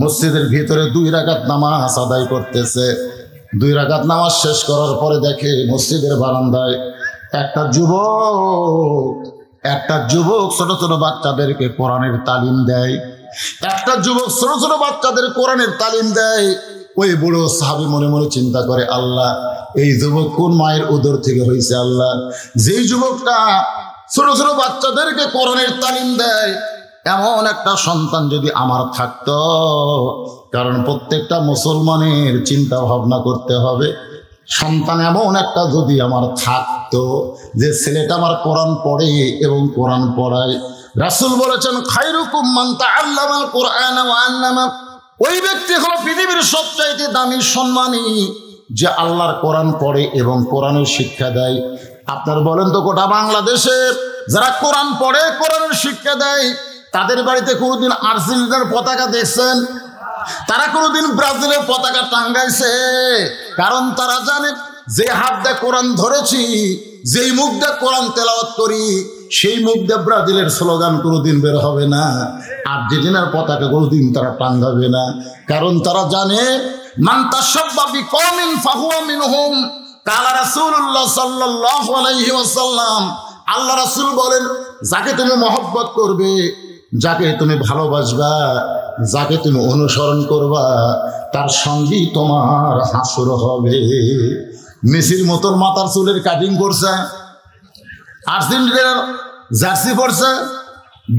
মসজিদের ভিতরে 2 রাকাত নামাজ আদায় করতেছে। 2 রাকাত নামাজ শেষ করার পরে দেখে মসজিদের বারান্দায় একটা যুবক ছোট ছোট বাচ্চাদেরকে কোরআনের তালিম দেয়। একটা যুবক ছোট ছোট বাচ্চাদের কোরআনের তালিম দেয়। ওই বুড়ো সাহাবী মনে মনে চিন্তা করে, আল্লাহ এই যুবক কোন মায়ের উদর থেকে হয়েছে? আল্লাহ, যেই যুবকটা ছোট ছোট বাচ্চাদেরকে কোরআনের তালিম দেয় এমন একটা সন্তান যদি আমার থাকতো। কারণ প্রত্যেকটা মুসলমানের চিন্তা ভাবনা করতে হবে সন্তান এমন একটা যদি আমার থাকতো যে ছেলেটা আমার কোরআন পড়ে এবং কোরআন পড়ায়। রাসূল বলেছেন খায়রুকুম মান তাআল্লামাল কুরআনা ওয়া আল্লামা। ওই ব্যক্তি হলো পৃথিবীর সবচাইতে দামি সম্মানী যে আল্লাহর কোরআন পড়ে এবং কোরআনের শিক্ষা দেয়। আপনার বলেন তো গোটা বাংলাদেশে যারা কোরআন পড়ে কোরআনের শিক্ষা দেয় তাদের বাড়িতে কোনোদিন আর্জেন্টিনার পতাকা দেখছেন? তারা কোনোদিন ব্রাজিলের পতাকা টাঙ্গাইছে? কারণ তারা জানে যে হাত দিয়ে কোরআন ধরেছি, যেই মুখ দিয়ে কোরআন তেলাওয়াত করি, সেই মুখ দিয়ে ব্রাজিলের স্লোগান কোনোদিন বের হবে না, আর্জেন্টিনার পতাকা কোনোদিন তারা টাঙ্গাবে না। কারণ তারা জানে মান তাশাব্বা বিকওমিন ফাহুয়া মিনহুম। কালা রাসূলুল্লাহ সাল্লাল্লাহু আলাইহি ওয়াসাল্লাম, আল্লাহ রাসূল বলেন যাকে তুমি মহব্বত করবে, যাকে তুমি ভালোবাসবা, যাকে তুমি অনুসরণ করবা, তার সঙ্গেই তোমার হাসর হবে। মেসির মতন মাথার চুলের কাটিং করছে, আর্জেন্টিনার জার্সি পরছে,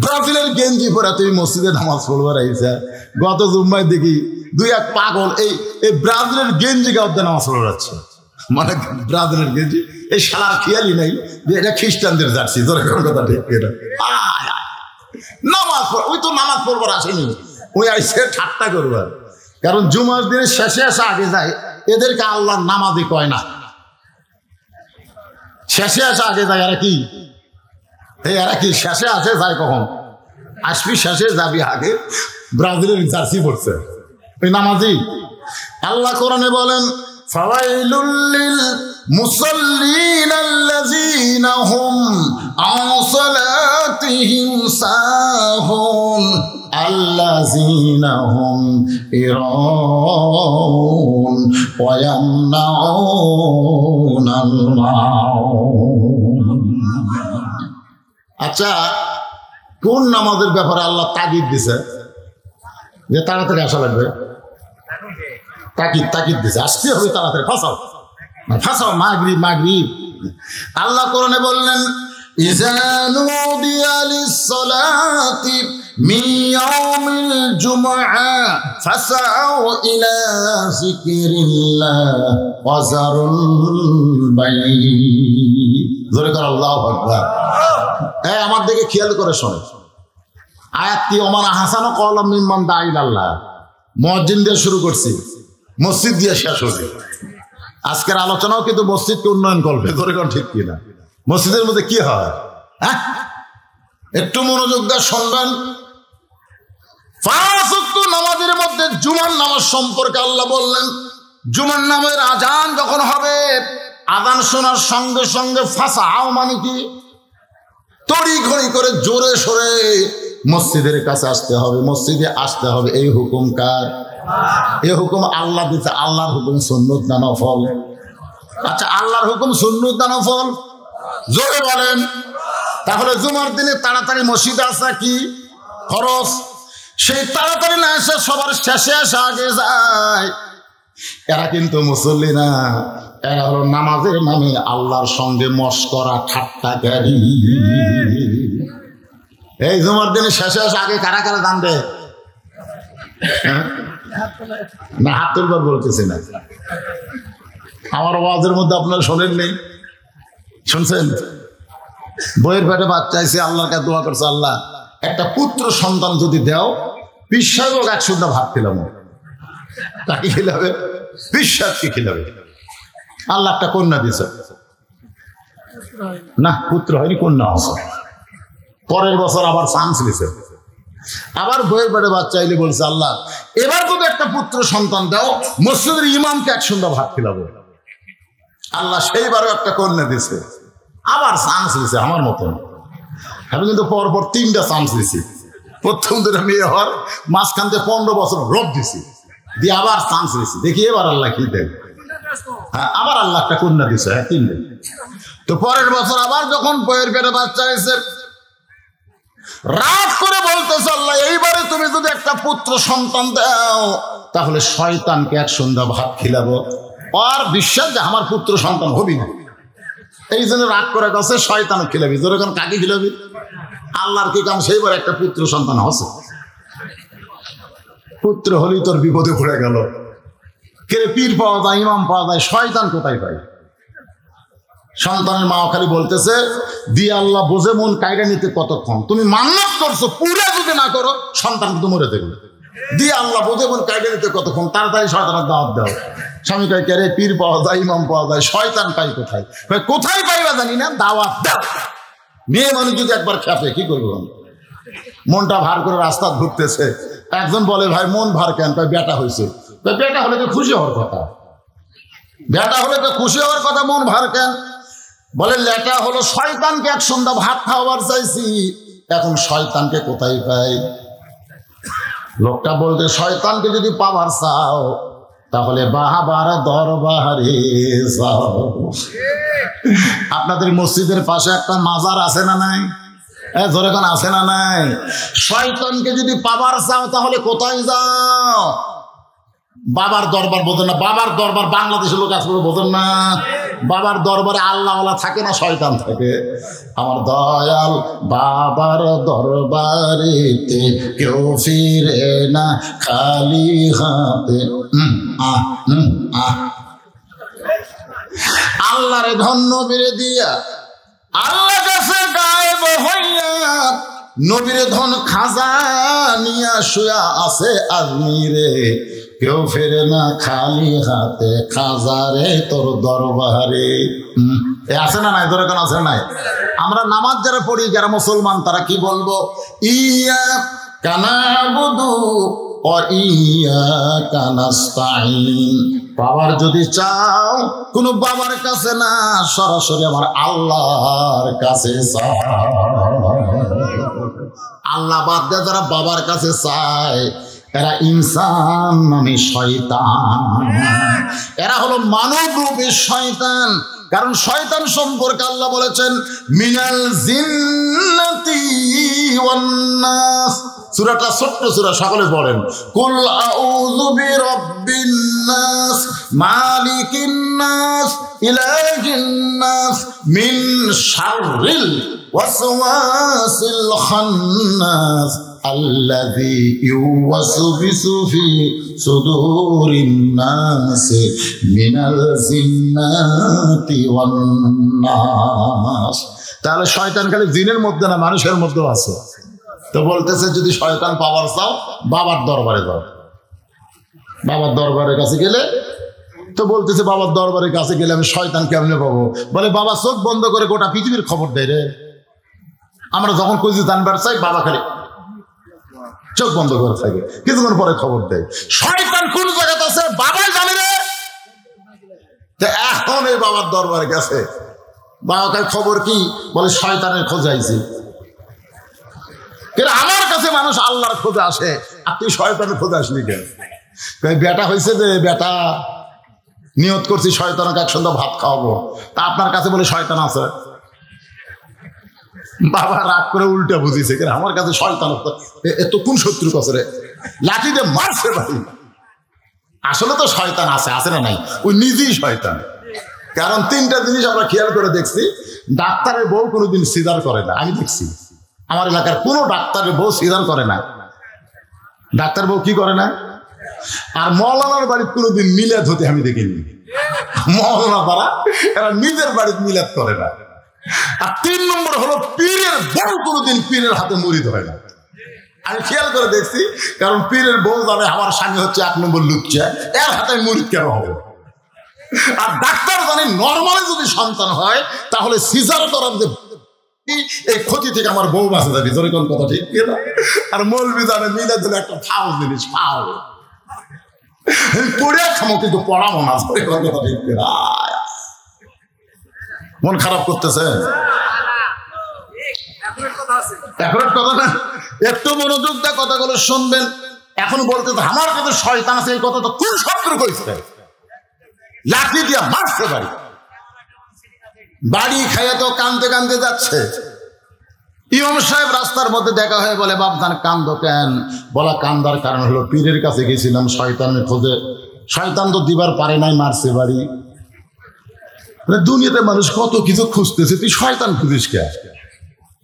ব্রাজিলের গেঞ্জি পরে তুমি মসজিদে নামাজ পড়বার আইছে। গত জুম্মায় দেখি দুই এক পাগল এই ব্রাজিলের গেঞ্জি গাওতে নামাজ পড়ে যাচ্ছে। মানে ব্রাজিলের গেঞ্জি, এই শালার খেয়ালই নাই যে এটা খ্রিস্টানদের জার্সি। ধরে কথা ঠিক এটা নামাজ পড়, ওই তো নামাজ পড়বার আসেনি, ওই আইসে ঠাট্টা করবার। কারণ জুমার দিনের শেষে আসা আগে যায়, এদেরকে আল্লাহর নামাজই কয় না। শেষে আসা আগে যায়, এরা কি এরা কি শেষে আসে যায় কখন? আসবি শেষে যাবি আগে। ব্রাজিলের জার্সি পড়ছে ওই নামাজি। আল্লাহ কোরআনে বলেন ফাওয়াইলুল লিল মুসাল্লিন আল্লাযীনা হুম আন সালাতিহিম সাহুন আল্লাযীনা হুম ইরাউন ওয়া ইয়ামনাউনাল মাউন। আচ্ছা, কোন নামাজের ব্যাপারে আল্লাহ তাগিদ দিছে যে তাড়াতাড়ি আসা লাগবে? তাকিদ দিছে, আসতে হবে তাড়াতাড়ি, ফাঁসাও মাগরিব। আল্লাহ কোরআনে বললেন ইযা নুদিয়া লিস-সালাতি মিন ইয়াউমিল জুমআ ফাসাউ ইলা যিকরিল্লাহ ওয়া যারুল বাই'। জোরে কর আল্লাহু আকবার। এই আমার দিকে খেয়াল করে শোনে আয়াত কি? ওমান হাসানু কওলাম মিম্মান দা ইলাল্লাহ। মুয়াজ্জিন দিয়ে শুরু করছি, মসজিদ দিয়ে শেষ হবে। আজকের আলোচনাও কিন্তু মসজিদকে উন্নয়ন করবে। ধরে কোন ঠিক কিনা? মসজিদের মধ্যে কি হয় হ্যাঁ, একটু মনোযোগ দিয়ে শুনবেন। পাঁচ ওয়াক্ত নামাজের মধ্যে জুমার নামাজ সম্পর্কে আল্লাহ বললেন জুমার নামের আজান যখন হবে, আজান শোনার সঙ্গে সঙ্গে ফাসাও মানে কি? তড়িঘড়ি করে জোরে সোরে মসজিদের কাছে আসতে হবে, মসজিদে আসতে হবে। এই হুকুম কার? এই হুকুম আল্লাহ দিতে। আল্লাহর হুকুম সুন্নত না নফল? আচ্ছা, আল্লাহর হুকুম সুন্নত না নফল? জোরে বলেন। তাহলে জুমার দিনে তাড়াতাড়ি মসজিদে আসা কি খরচ? সেই তাড়াতাড়ি না এসে সবার শেষে আসা আগে যায়। এরা কিন্তু মুসল্লি না, এরা হলো নামাজের নামে আল্লাহর সঙ্গে মশকরা ঠাট্টাকারী। এই জুমার দিনে শেষে আসা আগে কারা কারা দান দেয়? না, হাত তুলবার বলতেছে না। আমার ওয়াজের মধ্যে আপনারা শোনেন নেই? শুনছেন? বইয়ের পেটে বাচ্চা আছে, আল্লাহর কাছে দোয়া করছে, আল্লাহ একটা পুত্র সন্তান যদি দেও, বিশ্বাস হোক 100টা ভাত খেলাম। তাকে খেলাবে, বিশ্বাসকে খেলাবে। আল্লাহ একটা কন্যা দিয়েছে না, পুত্র হয়নি, কন্যা আছে। পরের বছর আবার চান্স দিয়েছে, আবার বইয়ের পেটে বাচ্চা এলে বলছে আল্লাহ এবার যদি একটা পুত্র সন্তান দাও, মসজিদের ইমামকে 100টা ভাত খেলাবো। আল্লাহ সেইবারও একটা কন্যা দিয়েছে, আবার চান্স দিয়েছে আমার মতন। আমি কিন্তু পরপর 3টা চান্স দিছি। প্রথম দুটো মেয়ে হওয়ার মাঝখান থেকে 15 বছর রোগ দিছি, দিয়ে আবার চান্স দিছি, দেখি এবার আল্লাহ কি দেয়। হ্যাঁ, আবার আল্লাহ একটা কন্যা দিছে। হ্যাঁ, 3 দিন। তো পরের বছর আবার যখন বইয়ের পেটে বাচ্চা এসে রাত করে বলতেছে আল্লাহ এইবারে তুমি যদি একটা পুত্র সন্তান দাও, তাহলে শয়তানকে 100টা ভাত খিলাবো। আর বিশ্বাস যে আমার পুত্র সন্তান হবি না, এই জন্য রাগ করে গেছে শয়তান খিলাবি। যখন কাকে খিলাবি? আল্লাহর কি কাম? সেইবার একটা পুত্র সন্তান হচ্ছে। পুত্র হলেই তোর বিপদে পড়ে গেল। কে পীর পাওয়া যায়, ইমাম পাওয়া যায়, শয়তান কোথায় পায়? সন্তানের মা খালি বলতেছে দিয়ে আল্লাহ বোঝে মন কায়রা নিতে কতক্ষণ, তুমি মান্নাত করছো, পুরো যদি না করো সন্তান কিন্তু মরে থাকবে। দিয়ে আল্লাহ বোঝে মন কায়রা নিতে কতক্ষণ, তাড়াতাড়ি শয়তানের দাওয়াত দাও। স্বামী কয় কে রে পীর পাওয়া যায়, ইমাম পাওয়া যায়, শয়তান পাই কোথায়? কোথায় পাইবা জানি না, দাওয়াত দাও। মেয়ে মানুষ যদি একবার খেপে কি করবো? মনটা ভার করে রাস্তা ঘুরতেছে, একজন বলে ভাই মন ভার কেন? কয় বেটা হয়েছে। বেটা হলে তো খুশি হওয়ার কথা, বেটা হলে তো খুশি হওয়ার কথা, মন ভার কেন? বলে লেটা হলো শয়তানকে এক সন্ধ্যা ভাত খাওয়াবার চাইছি, এখন শয়তানকে কোথায় পাই? লোকটা বলতে শয়তানকে যদি পাওয়ার চাও তাহলে বাহাবার দরবারে যাও। আপনাদের মসজিদের পাশে একটা মাজার আছে না নাই? জোরে কোন আছে না নাই? শয়তানকে যদি পাবার চাও তাহলে কোথায় যাও? বাবার দরবার বোঝেন না? বাবার দরবার বাংলাদেশের লোক আসলে বোঝেন না? বাবার দরবারে আল্লাহওয়ালা থাকে না শয়তান থাকে? আমার দয়াল বাবার দরবারেতে কেউ ফিরে না খালি হাতে। আল্লাহরে ধন্য বেড়ে দিয়া আল্লাহ কাছে গায়েব হইয়া নবীর ধন খাজা নিয়া শুয়া আছে আজমিরে, কেউ ফেরে না খালি হাতে খাজারে তোর দরবারে। আছে না নাই? ধরে কেন আছে নাই? আমরা নামাজ যারা পড়ি, যারা মুসলমান, তারা কি বলবো? ইয়া কানাবুদু ও ইয়া কানাস্তাইন। বাবার যদি চাও কোনো বাবার কাছে না, সরাসরি আমার আল্লাহর কাছে চাও। আল্লাহ বাদ দিয়ে যারা বাবার কাছে চায় এরা ইনসান নামে শয়তান, এরা হলো মানব রূপী শয়তান। কারণ শয়তান সম্পর্কে আল্লাহ বলেছেন মিনাল জিন্নাতি ওয়ান নাস। সূরাটা ছোট্ট সূরা, সকলে পড়েন। কুল আউযু বিরাব্বিন নাস মালিকিন নাস ইলাহিন নাস মিন শাররিল ওয়াসওয়াসিল খান্নাস আল্লাযী ইউওয়াসবিসু ফি সুদুরিন নাস মিনাল জিন্নাতি ওয়ান নাস। তাহলে শয়তান খালি জিনের মধ্যে না, মানুষের মধ্যেও আছে। তো বলতেছে যদি শয়তান পাওয়ার চাও বাবার দরবারে যাও। বাবার দরবারের কাছে গেলে তো বলতেছে বাবার দরবারের কাছে গেলে আমি শয়তান কেমনে পাবো? বলে বাবা চোখ বন্ধ করে গোটা পৃথিবীর খবর দেয় রে। আমরা যখন খুঁজি জানবার চাই, বাবা খালি চোখ বন্ধ করে থাকে, কিছুক্ষণ পরে খবর দেয়। শয়তান কোন জায়গাতে আছে বাবাই জানে রে। এখন এই বাবার দরবারে গেছে, বাবাকে খবর কি? বলে শয়তানের খোঁজে আইছি। কিন্তু আমার কাছে মানুষ আল্লাহর খোঁজে আসে, আর তুই শয়তানের খোঁজে আসলি কেন? বেটা হয়েছে যে বেটা নিয়ত করছি শয়তানকে এক সন্ধ্যা ভাত খাওয়াবো, তা আপনার কাছে বলে শয়তান আছে। বাবা রাগ করে উল্টা বুঝিয়েছে, আমার কাছে শয়তান এত কোন শত্রু কাছে রে, লাঠি দিয়ে মারছে ভাই। আসলে তো শয়তান আছে, আছে না নাই? ওই নিজেই শয়তান। কারণ তিনটা জিনিস আমরা খেয়াল করে দেখছি, ডাক্তারের বউ কোনোদিন সিজার করে না। আমি দেখছি আমার এলাকার কোনো ডাক্তারের বউ সিজার করে না। ডাক্তার বউ কি করে না? আর মৌলানার বাড়িতে কোনোদিন মিলাদ হতে আমি দেখিনি। মৌলানা তারা এরা নিজের বাড়িতে মিলাদ করে না। আর 3 নম্বর হলো পীরের বউ কোনোদিন পীরের হাতে মুরিদ হয় না। আমি খেয়াল করে দেখছি, কারণ পীরের বউ জানে আমার স্বামী হচ্ছে 1 নম্বর লুচ্চা, এর হাতে মুরিদ কেন হবে? আর ডাক্তার জানে নর্মালি যদি সন্তান হয় তাহলে সিজার করার যে এই ক্ষতি থেকে আমার বউ বাঁচা যাবে। জোরে কোন কথা ঠিক কিনা? আর মৌলবি জানে মিলাদ দিলে একটা ফাউল জিনিস, ফাউল পড়ে খামো কিন্তু পড়াবো না। জোরে কোন কথা ঠিক কিনা? মন খারাপ করতেছে? এখন কথা না, একটু মনোযোগ দিয়ে কথাগুলো শুনবেন। এখন বলতে আমার কাছে শয়তান আছে, এই কথা তো কোন শত্রু কইছে? লাঠি দিয়ে মারছে বাড়ি, বাড়ি খাইয়ে তো কান্দতে কান্দতে যাচ্ছে। ইমাম সাহেব রাস্তার মধ্যে দেখা হয়ে বলে বাপজান কান্দো কেন? বলা কান্দার কারণ হলো পীরের কাছে গেছিলাম শয়তানের খোঁজে, শয়তান তো দিবার পারে নাই, মারছে বাড়ি। দুনিয়াতে মানুষ কত কিছু খুঁজতেছে, তুই শয়তান খুঁজিস কে?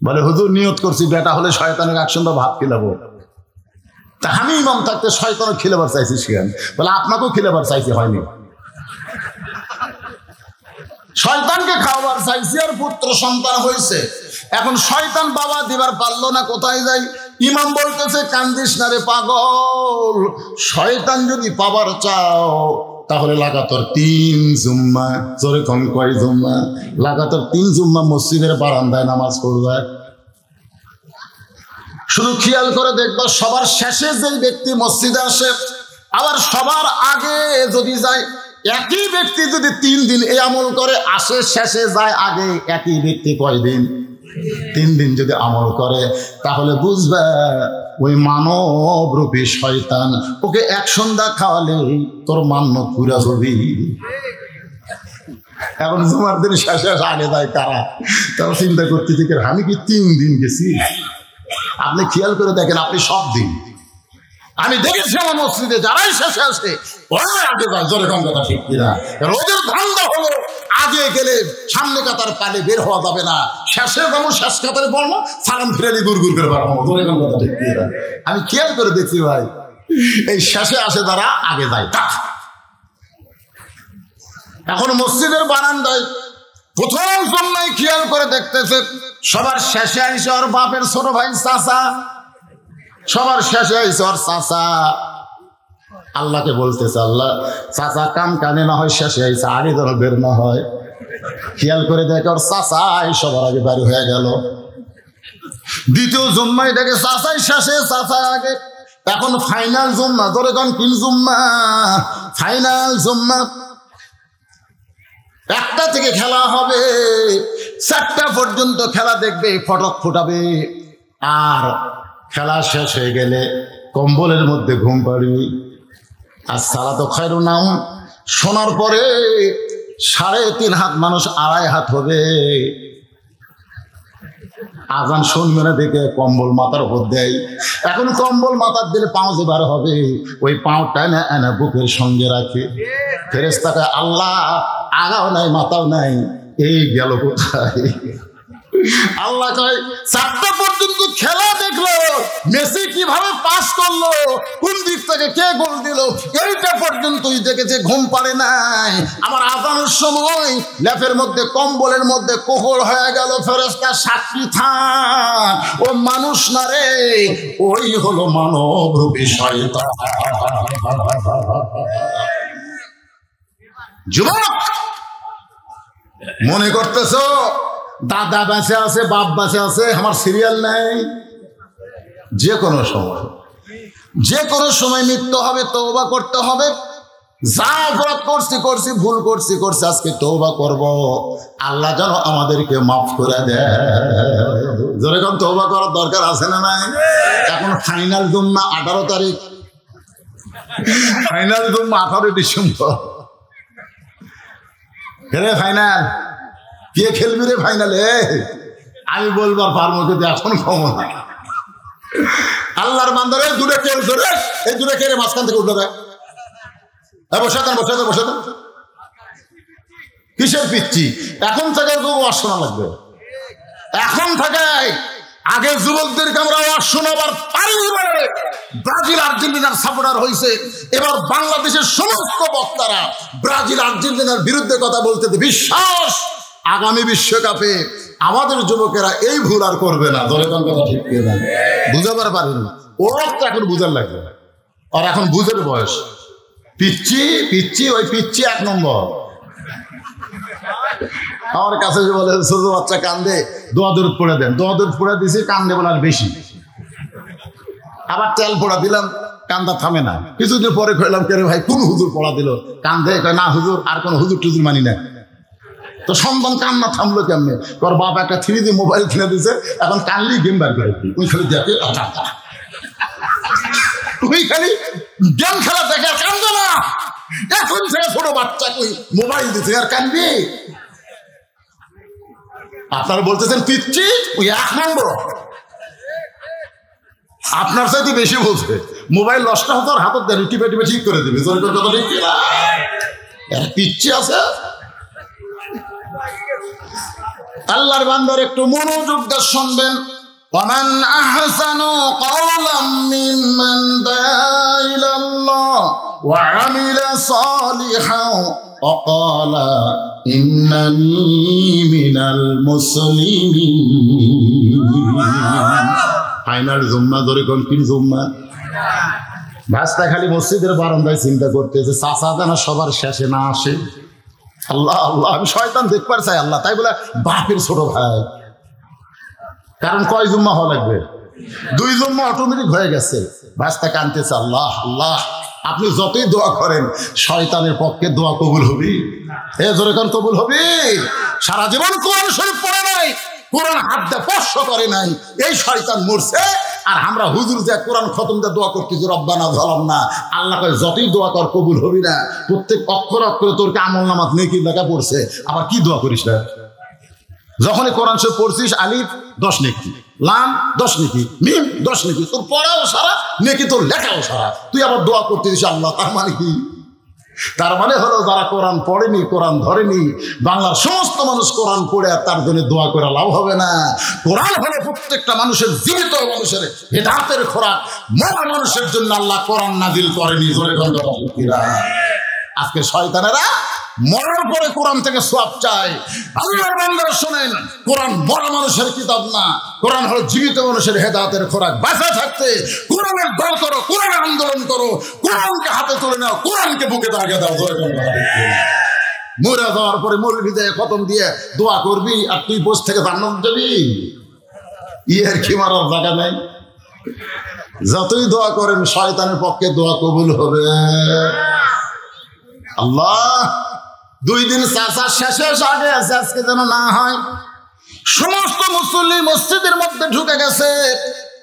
বলে হুজুর নিয়ত করছি বেটা হলে শয়তানের একসঙ্গে ভাত খিলাবো। তা আমি ইমাম থাকতে শয়তানও খিলাবার চাইছি শিখান, বলে আপনাকেও খিলাবার চাইছি, হয়নি। শয়তানকে খাওয়াবার চাইছি আর পুত্র সন্তান হয়েছে। এখন শয়তান বাবা দিবার পারলো না, কোথায় যাই? ইমাম বলতেছে কান্দিস না রে পাগল, শয়তান যদি পাবার চাও তাহলে লাগাতার 3 জুম্মা, জোরে কম কয় জুম্মা, লাগাতার 3 জুম্মা মসজিদের বারান্দায় নামাজ পড়বে। শুধু খেয়াল করে দেখবা, সবার শেষে যেই ব্যক্তি মসজিদে আসে আবার সবার আগে যদি যায়, একই ব্যক্তি যদি 3 দিন এই আমল করে, আসে শেষে যায় আগে, একই ব্যক্তি কয়দিন? 3 দিন যদি আমল করে, তাহলে বুঝবে ওই মানব রূপী শয়তান, ওকে এক সন্ধ্যা খাওয়ালে তোর মান্য পুরা হবি। এখন জুমার দিন শেষে আগে যায় কারা? তারা চিন্তা করতে থেকে আমি কি 3 দিন গেছি? আপনি খেয়াল করে দেখেন, আপনি সব দিন, আমি দেখেছি আমার মসজিদে যারাই শেষে আসে ওরা আগে যায়, জোরে কম কথা ঠিক কিনা? রোজের ধান্দা হলো আগে গেলে সামনে কাতার পালে বের হওয়া যাবে না, শেষে যেমন শেষ কাতারে পড়বো, সালাম ফিরালি গুড় গুড় করে পারবো, জোরে কম কথা ঠিক কিনা? আমি খেয়াল করে দেখছি ভাই, এই শেষে আসে যারা আগে যায় তা। এখন মসজিদের বারান্দায় প্রথম জন্যই খেয়াল করে দেখতেছে, সবার শেষে আইসে ওর বাপের ছোট ভাই চাচা, সবার শেষে আইসে ওর চাচা। আল্লাহকে বলতেছে, আল্লাহ চাচা কাম কানে না হয় শেষে আইসে, আগে যেন বের না হয়। খেয়াল করে দেখে ওর চাচাই সবার আগে বাড়ি হয়ে গেল। দ্বিতীয় জুম্মায় দেখে চাচাই শেষে, চাচা আগে। এখন ফাইনাল জুম্মা, ধরে কোন কিল জুম্মা, ফাইনাল জুম্মা 1টা থেকে খেলা হবে, 4টা পর্যন্ত খেলা দেখবে, ফটক ফুটাবে, আর খেলা শেষ হয়ে গেলে কম্বলের মধ্যে ঘুম পাড়বি। আর সালাতু খায়রুন নাওম শোনার পরে 3.5 হাত মানুষ 2.5 হাত হবে। আজান শুনবে না দেখে কম্বল মাথার উপর দেয়। এখন কম্বল মাথার দিলে পাও যে বার হবে, ওই পাওটা এনে বুকের সঙ্গে রাখে। ফেরেশতাকে আল্লাহ আগাও নাই মাথাও নাই, এই গেল কোথায়? আল্লাহ কয় 4টা পর্যন্ত খেলা দেখলো, মেসি কিভাবে পাস করলো, কোন দিক থেকে কে গোল দিল, এইটা পর্যন্তই দেখেছে, ঘুম পাড়ে নাই। আমার আজানের সময় লেফের মধ্যে কম্বলের মধ্যে কোহল হয়ে গেল। ফেরেশতা সাক্ষী থাক, ও মানুষ না রে, ওই হলো মানব রূপী শয়তান। যুবক মনে করতেছো দাদা বেঁচে আছে, বাপ বেঁচে আছে, আমার সিরিয়াল নেই? যে কোনো সময় মৃত্যু হবে, তওবা করতে হবে। যা অপরাধ করছি, ভুল করছি, আজকে তওবা করব, আল্লাহ যেন আমাদেরকে মাফ করে দেয়। যেরকম তওবা করার দরকার আছে না নাই? এখন ফাইনাল জুম্মা 18 তারিখ, ফাইনাল জুম্মা 18 ডিসেম্বর। ফাইনাল কে খেলবি রে ফাইনালে? আমি বলবার পারবো কিন্তু এখন ক্ষমতা। আল্লাহর বান্দারে দূরে খেলছে রে, এই দূরে খেলে মাঝখান থেকে উঠে দেয়। বসে দেন। কিসের পিচ্ছি? এখন থেকে ওয়াজ শোনা লাগবে, এখন থেকে। আগে যুবকদেরকে আমরা ওয়াজ শোনাবার পারি। ব্রাজিল আর্জেন্টিনার সাপোর্টার হয়েছে, এবার বাংলাদেশের সমস্ত বক্তারা ব্রাজিল আর্জেন্টিনার বিরুদ্ধে কথা বলতে, বিশ্বাস আগামী বিশ্বকাপে আমাদের যুবকেরা এই ভুল আর করবে না। দলে কথা ঠিক না, বুঝাবার পারেন না। ওরা তো এখন বুঝার লাগবে, আর এখন বুঝের বয়স। পিচ্ছি ওই পিচ্ছি 1 নম্বর। আমার কাছে বলে ছোট বাচ্চা কান্দে, দোয়া দরুদ পড়ে দেন। দোয়া দরুদ পড়ে দিয়েছি, কান্দে বলার বেশি। আবার তেল পড়া দিলাম, কান্দা থামে না। কিছুদিন পরে কইলাম, কে রে ভাই কোন হুজুর পড়া দিল? কান্দে, না হুজুর, আর কোন হুজুর টুজুর মানি না। তো সন্তান কান্না থামলো কেমনে? তোর বাপ একটা 3D মোবাইল কিনে দিছে, এখন কানলি গেম বার করে ওই খালি দেখে, তুই খালি গেম খেলা দেখে আর কান্দে না। এখন থেকে ছোট বাচ্চা কই মোবাইল দিছে আর কানবি? আপনারা বলতেছেন পিচ্ছি, ওই 1 নম্বর। আপনার সাথে বেশি বলছে, মোবাইল নষ্ট হতো আর হাতের দেয় টিপে ঠিক করে দিবে। পিচ্ছি আছে। আল্লাহর বান্দার একটু মনোযোগ দিয়ে শুনবেন। ومن أحسن قولا ممن وعمل صالحا وقال إنني من المسلمين ফাইনাল জুম্মা ধরে কোন কি জুম্মা ভাস্তা খালি মসজিদের বারান্দায় চিন্তা করতেছে চাচা যেন সবার শেষে না আসে আল্লাহ আল্লাহ আমি শয়তান দেখবার চাই আল্লাহ তাই বলে বাপের ছোট ভাই কারণ কয় জুম্মা হওয়া লাগবে 2 জুম্মা অটোমেটিক হয়ে গেছে ভাস্তা কানতেছে আল্লাহ আল্লাহ আপনি যতই দোয়া করেন শয়তানের পক্ষে দোয়া কবুল হবে এ জোরে কোন কবুল হবে সারা জীবন কোরআন শরীফ পড়ে নাই কোরআন হাত দিয়ে স্পর্শ করে নাই এই শয়তান মরছে আর আমরা হুজুর যে কোরআন খতম দিয়ে দোয়া করতেছি রব্বানা যালামনা আল্লাহ কয় যতই দোয়া কর কবুল হবে না প্রত্যেক অক্ষর অক্ষরে তোর আমলনামাত নেকি লেখা পড়ছে আবার কি দোয়া করিস না যখনই কোরআন শরীফ পড়ছিস আলিফ 10 নেকি লাম 10 নেকি মিম 10 নেকি তোর পড়াও সারা নেকি তোর লেখাও সারা তুই আবার দোয়া করতেছিস আল্লাহ তার মানে কি তার মানে হলো যারা কোরআন পড়েনি কোরআন ধরেনি বাংলার সমস্ত মানুষ কোরআন পড়ে আর তার জন্য দোয়া করে লাভ হবে না কোরআন হলো প্রত্যেকটা মানুষের জীবিত মানুষের হেদায়েতের খোরাক মরা মানুষের জন্য আল্লাহ কোরআন নাজিল করেনি জোরে গন্ধ আজকে শয়তানেরা মরার পরে কোরআন থেকে সওয়াব চায় আল্লাহর বান্দারা শুনেন কোরআন মরা মানুষের কিতাব না কোরআন হলো জীবিত মানুষের হেদায়েতের খোরাক বাঁচা থাকতে কোরআনের দল করো কোরআনের আন্দোলন করো কোরআনকে হাতে তুলে নাও কোরআনকে বুকে দাঁড়িয়ে দাও মরে যাওয়ার পরে মৌলবি দিয়ে খতম দিয়ে দোয়া করবি আর তুই বস থেকে জান্নাত যাবি ইয়ের কি মারার জায়গা নাই যতই দোয়া করেন শয়তানের পক্ষে দোয়া কবুল হবে আল্লাহ 2 দিন চাচা শেষে আগে আছে আজকে যেন না হয় সমস্ত মুসল্লি মসজিদের মধ্যে ঢুকে গেছে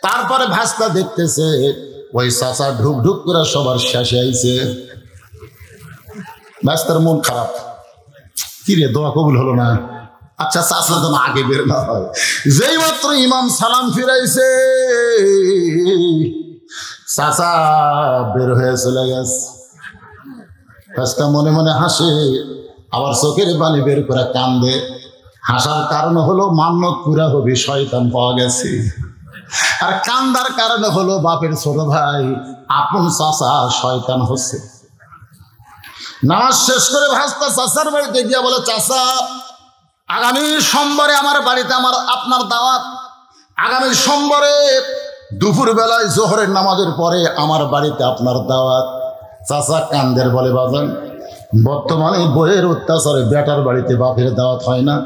তারপরে ভাস্তা দেখতেছে ওই চাচা ঢুক ঢুক করে সবার শেষে আইছে ভাস্তার মন খারাপ কি রে দোয়া কবুল হলো না আচ্ছা চাচা যেন আগে বের না হয় যেই মাত্র ইমাম সালাম ফিরাইছে চাচা বের হয়ে চলে গেছে ভাস্তা মনে মনে হাসে আবার চোখের পানি বের করে কান্দে হাসার কারণ হলো মান্যত পুরা হবে শয়তান পাওয়া গেছে আর কান্দার কারণ হলো বাপের ছোট ভাই আপন চাচা শয়তান হচ্ছে নামাজ শেষ করে ভাস্তা চাচার বাড়িতে গিয়া বলে চাচা আগামী সোমবারে আমার বাড়িতে আপনার দাওয়াত আগামী সোমবারে দুপুর বেলায় জোহরের নামাজের পরে আমার বাড়িতে আপনার দাওয়াত চাচা কান্দের বলে বাজান বর্তমানে বইয়ের অত্যাচারে বেটার বাড়িতে বাপের দাওয়াত হয় না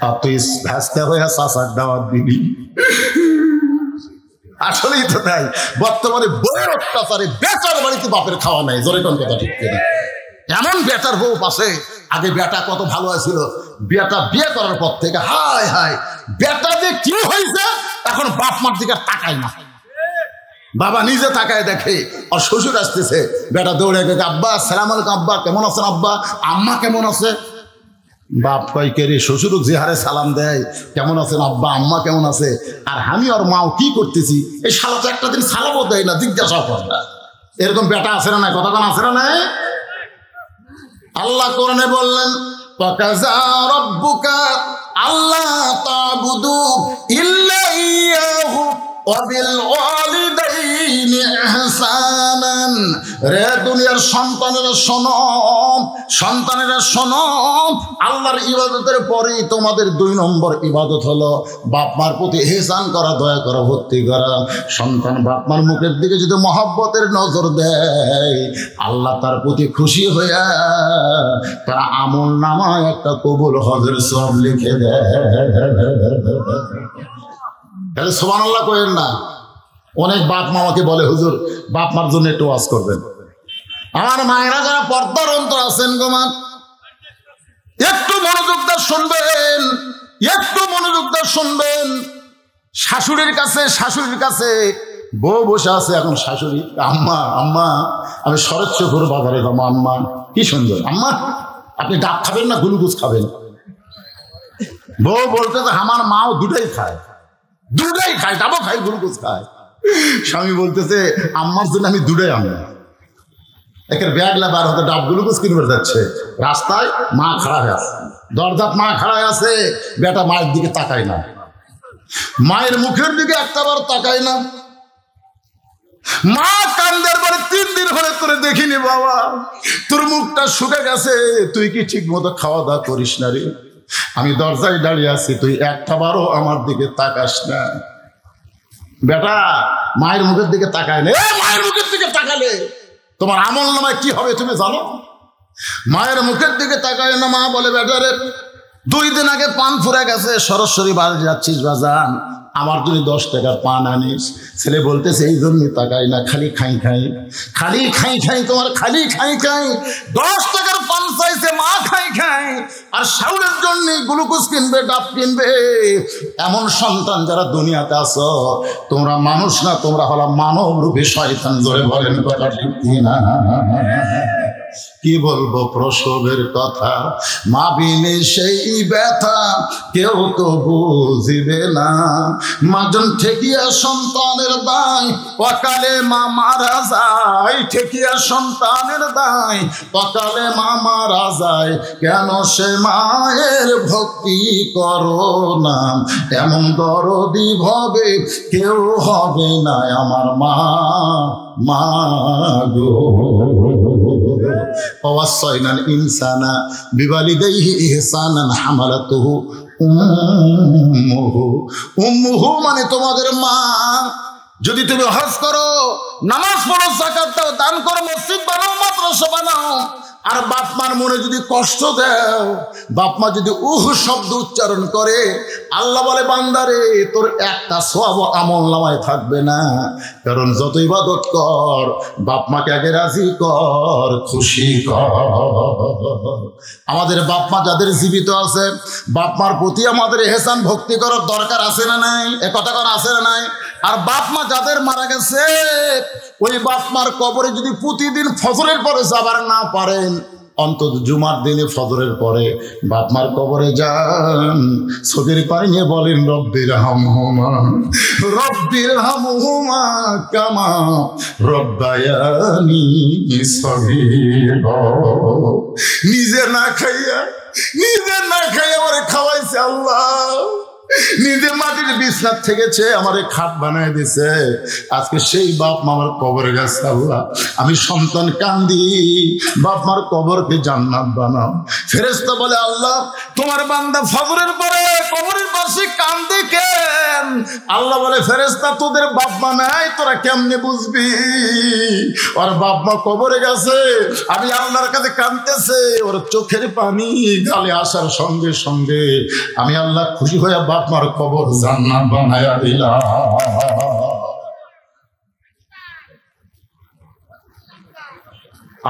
আর তুই ভাস্তা হয়ে চাচার দাওয়াত দিবি আসলেই তো তাই বর্তমানে বইয়ের অত্যাচারে বেটার বাড়িতে বাপের খাওয়া নাই জোরে কোন কথা ঠিক কিনা এমন বেটার বউ পাশে আগে বেটা কত ভালো আছিল বেটা বিয়ে করার পর থেকে হায় হায় বেটা যে কি হয়েছে এখন বাপ মার দিকে তাকায় না বাবা নিজে তাকায় দেখে আর শ্বশুর আসতেছে বেটা দৌড়ে গেছে আব্বা আসসালাম আলাইকুম আব্বা কেমন আছেন আব্বা আম্মা কেমন আছে বাপ কয় কে রে শ্বশুর যে হারে সালাম দেয় কেমন আছেন আব্বা আম্মা কেমন আছে আর আমি আর মাও কি করতেছি এই শালা তো একটা দিন সালামও দেয় না জিজ্ঞাসা করে না এরকম বেটা আছে না নাই কথা কোন আছে না নাই আল্লাহ কোরআনে বললেন ওয়াকাযা রাব্বুকা আল্লা তা'বুদু ইল্লা ইয়াহু ওয়াবিল ওয়ালিদাইনি ইহসানান রে দুনিয়ার সন্তানেরা শোনো আল্লাহর ইবাদতের পরেই তোমাদের 2 নম্বর ইবাদত হলো বাপ মার প্রতি ইহসান করা দয়া করা ভক্তি করা সন্তান বাপ মার মুখের দিকে যদি মহব্বতের নজর দেয় আল্লাহ তার প্রতি খুশি হইয়া তার আমল নামায় একটা কবুল হজের সওয়াব লিখে দেয় তাহলে সুবহানাল্লাহ কইেন না অনেক বাপ মামাকে বলে হুজুর বাপ মার জন্য একটু ওয়াজ করবেন আমার মায়েরা যারা পর্দার অন্তর আছেন গো মা একটু মনোযোগ দিয়ে শুনবেন শাশুড়ির কাছে বউ বসে আছে এখন শাশুড়ি আম্মা আমি শরৎচন্দ্র বাজারে যাবো আম্মা কি সুন্দর আম্মা আপনি ডাব খাবেন না গ্লুকোজ খাবেন বউ বলতে আমার মাও দুটাই খায় ডাবও খায় গ্লুকোজ খায় স্বামী বলতেছে আম্মার জন্য আমি দুটাই আনবো একের ব্যাগলা বার হতে ডাব গ্লুকোজ কিনবে যাচ্ছে রাস্তায় মা খাড়া হয়ে আছে দরজাত মা খাড়া হয়ে আছে বেটা মায়ের দিকে তাকায় না মায়ের মুখের দিকে একটাবার তাকায় না মা কান্দের পরে 3 দিন হলে তোরে দেখিনি বাবা, তোর মুখটা শুকে গেছে, তুই কি ঠিক মতো খাওয়া দাওয়া করিস না রে? আমি দরজায় দাঁড়িয়ে আছি, তুই একটা বারও আমার দিকে তাকাস না। বেটা মায়ের মুখের দিকে তাকায় না, মায়ের মুখের দিকে তাকালে তোমার আমল নামায় কি হবে তুমি জানো? মায়ের মুখের দিকে তাকায় না। মা বলে, বেটা রে 2 দিন আগে পান ফুরে গেছে, সরাসরি বাড়ি যাচ্ছিস বাজান, আমার যদি 10 টাকার পান আনিস। ছেলে বলতেছে এই জন্যই তাকাই না, খালি খাই খাই, খালি খাই খাই, তোমার খালি খাই খাই। 10 টাকার পান চাইছে, মা খাই খাই, আর শাউরের জন্য গ্লুকোজ কিনবে, ডাব কিনবে। এমন সন্তান যারা দুনিয়াতে আছো, তোমরা মানুষ না, তোমরা হলো মানব রূপী শয়তান। জোরে বলেন কথা ঠিক না? কি বলবো প্রসবের কথা, মা বিনে সেই ব্যথা কেউ তো বুঝিবে না। মাজন ঠেকিয়া সন্তানের দায়, অকালে মা মারা যায়। ঠেকিয়া সন্তানের দায়, অকালে মা মারা যায়। কেন সে মায়ের ভক্তি করো না, এমন দরদি ভবে কেউ হবে না আমার মা। মা গো ওয়াসাইনাল ইনসানা বিওয়ালিদাইহি ইহসানান হামালাতুহু উম্মুহু মানে তোমাদের মা। যদি তুমি হজ করো, নামাজ পড়ো, যাকাত দাও, দান করো, মসজিদ বানাও, মাদ্রাসা বানাও, আর বাপ মার মনে যদি কষ্ট দাও, বাপ মা যদি শব্দ উচ্চারণ করে, আল্লাহ বলে বান্দারে তোর একটা সওয়াব আমল নামায় থাকবে না। কারণ যত ইবাদত কর, বাপ মাকে আগে রাজি কর, খুশি কর। আমাদের বাপ মা যাদের জীবিত আছে, বাপ মার প্রতি আমাদের এহসান ভক্তি করার দরকার আছে না নাই? এ কথা কর আছে না নাই? আর বাপ মা যাদের মারা গেছে, ওই বাপ মার কবরে যদি প্রতিদিন ফজরের পরে যাবার না পারেন, অন্তত জুমার দিনে ফজরের পরে বাপ মার কবরে যান, চোখের পানি নিয়ে বলেন রব্বির হামহুমা, রব্বির হামহুমা কামা রব্বায়ানি সগীরা। নিজে না খাইয়া আমারে খাওয়াইছে আল্লাহ, নিজে মাটির বিছনার থেকেছে, আমারে খাট বানায় দিছে। আজকে সেই বাপ মামার কবর গেছে আল্লাহ, আমি সন্তান কান্দি, বাপ মার কবরকে জান্নাত বানাও। ফেরেশতা বলে আল্লাহ তোমার বান্দা ফজরের পরে কবরের পাশে কান্দে কেন? আল্লাহ বলে ফেরেশতা তোদের বাপ মা নাই, তোরা কেমনে বুঝবি? ওর বাপ মা কবরে গেছে, আমি আল্লাহর কাছে কাঁদতেছে, ওর চোখের পানি গালে আসার সঙ্গে সঙ্গে আমি আল্লাহ খুশি হয়ে বাপ মার কবর জান্নাত বানায়া দিলাম।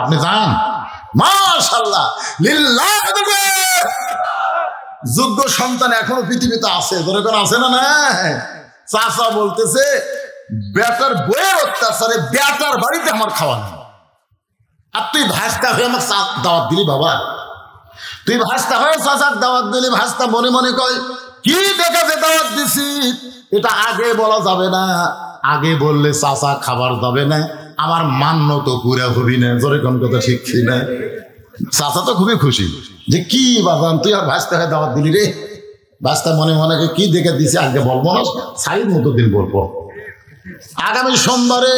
আপনি যান, মাশাআল্লাহ লিল্লাহ। যোগ্য সন্তান এখনো পৃথিবীতে আছে, দরকার আছে না? না, চাচা বলতেছে বেটার বইয়ের অত্যাচারে বেটার বাড়িতে আমার খাওয়া নেই। আর তুই ভাস্তা হয়ে আমার দাওয়াত দিলি বাবা, তুই ভাস্তা হয়ে চাচার দাওয়াত দিলি। ভাস্তা মনে মনে কয় কি দেখাতে দাওয়াত দিছি, এটা আগে বলা যাবে না, আগে বললে চাচা খাবার যাবে না, আমার মান্য তো পুরা হবি না। জোরে কোন কথা ঠিক না? চাচা তো খুবই খুশি যে কি বাবান তুই আর ভাস্তা হয়ে দাওয়াত দিলি রে। ভাস্তা মনে মনে কি দেখে দিছি আগে বলবো না, সাইড মতো দিন বলবো। আগামী সোমবারে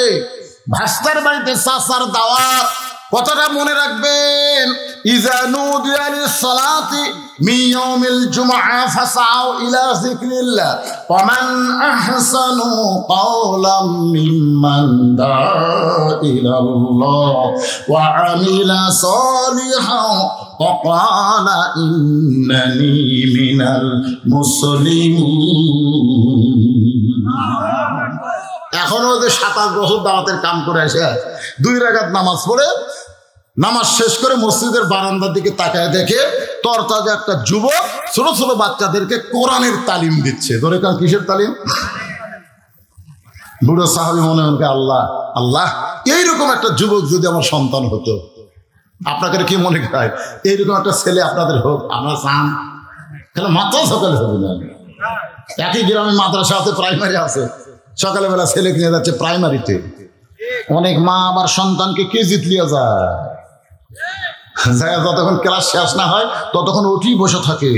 ভাস্তার বাড়িতে চাচার দাওয়াত, কথাটা মনে রাখবেন। ইযা নুদিয়া লিস-সালাতি মিন ইয়াউমিল জুমআ ফাসআউ ইলা যিকরিল্লাহ ওয়া মান আহসানু কাওলাম মিম্মান দাআ ইলাল্লাহ ওয়া আমিলা সালিহান ওয়া ক্বালা ইন্নানি মিনাল মুসলিমিন। এখনো যে 27 বছর দাওয়াতের কাম করে আসে, 2 রাকাত নামাজ পড়ে, নামাজ শেষ করে মসজিদের বারান্দার দিকে তাকায় দেখে তরতাজা একটা যুবক ছোট ছোট বাচ্চাদেরকে কোরআনের তালিম দিচ্ছে। ধরে কারণ কিসের তালিম? বুড়ো সাহাবী মনে মনে আল্লাহ আল্লাহ, এইরকম একটা যুবক যদি আমার সন্তান হতো। আপনাদের কি মনে হয় এইরকম একটা ছেলে আপনাদের হোক? আমরা চান তাহলে মাত্র সকালে হবে না। একই গ্রামে মাদ্রাসা আছে, প্রাইমারি আছে, সকালে বেলা ছেলে নিয়ে যাচ্ছে প্রাইমারিতে। অনেক মা আবার সন্তানকে কেজিতে নিয়ে যায়, যতক্ষণ ক্লাস শেষ না হয় ততক্ষণ উঠেই বসে থাকে,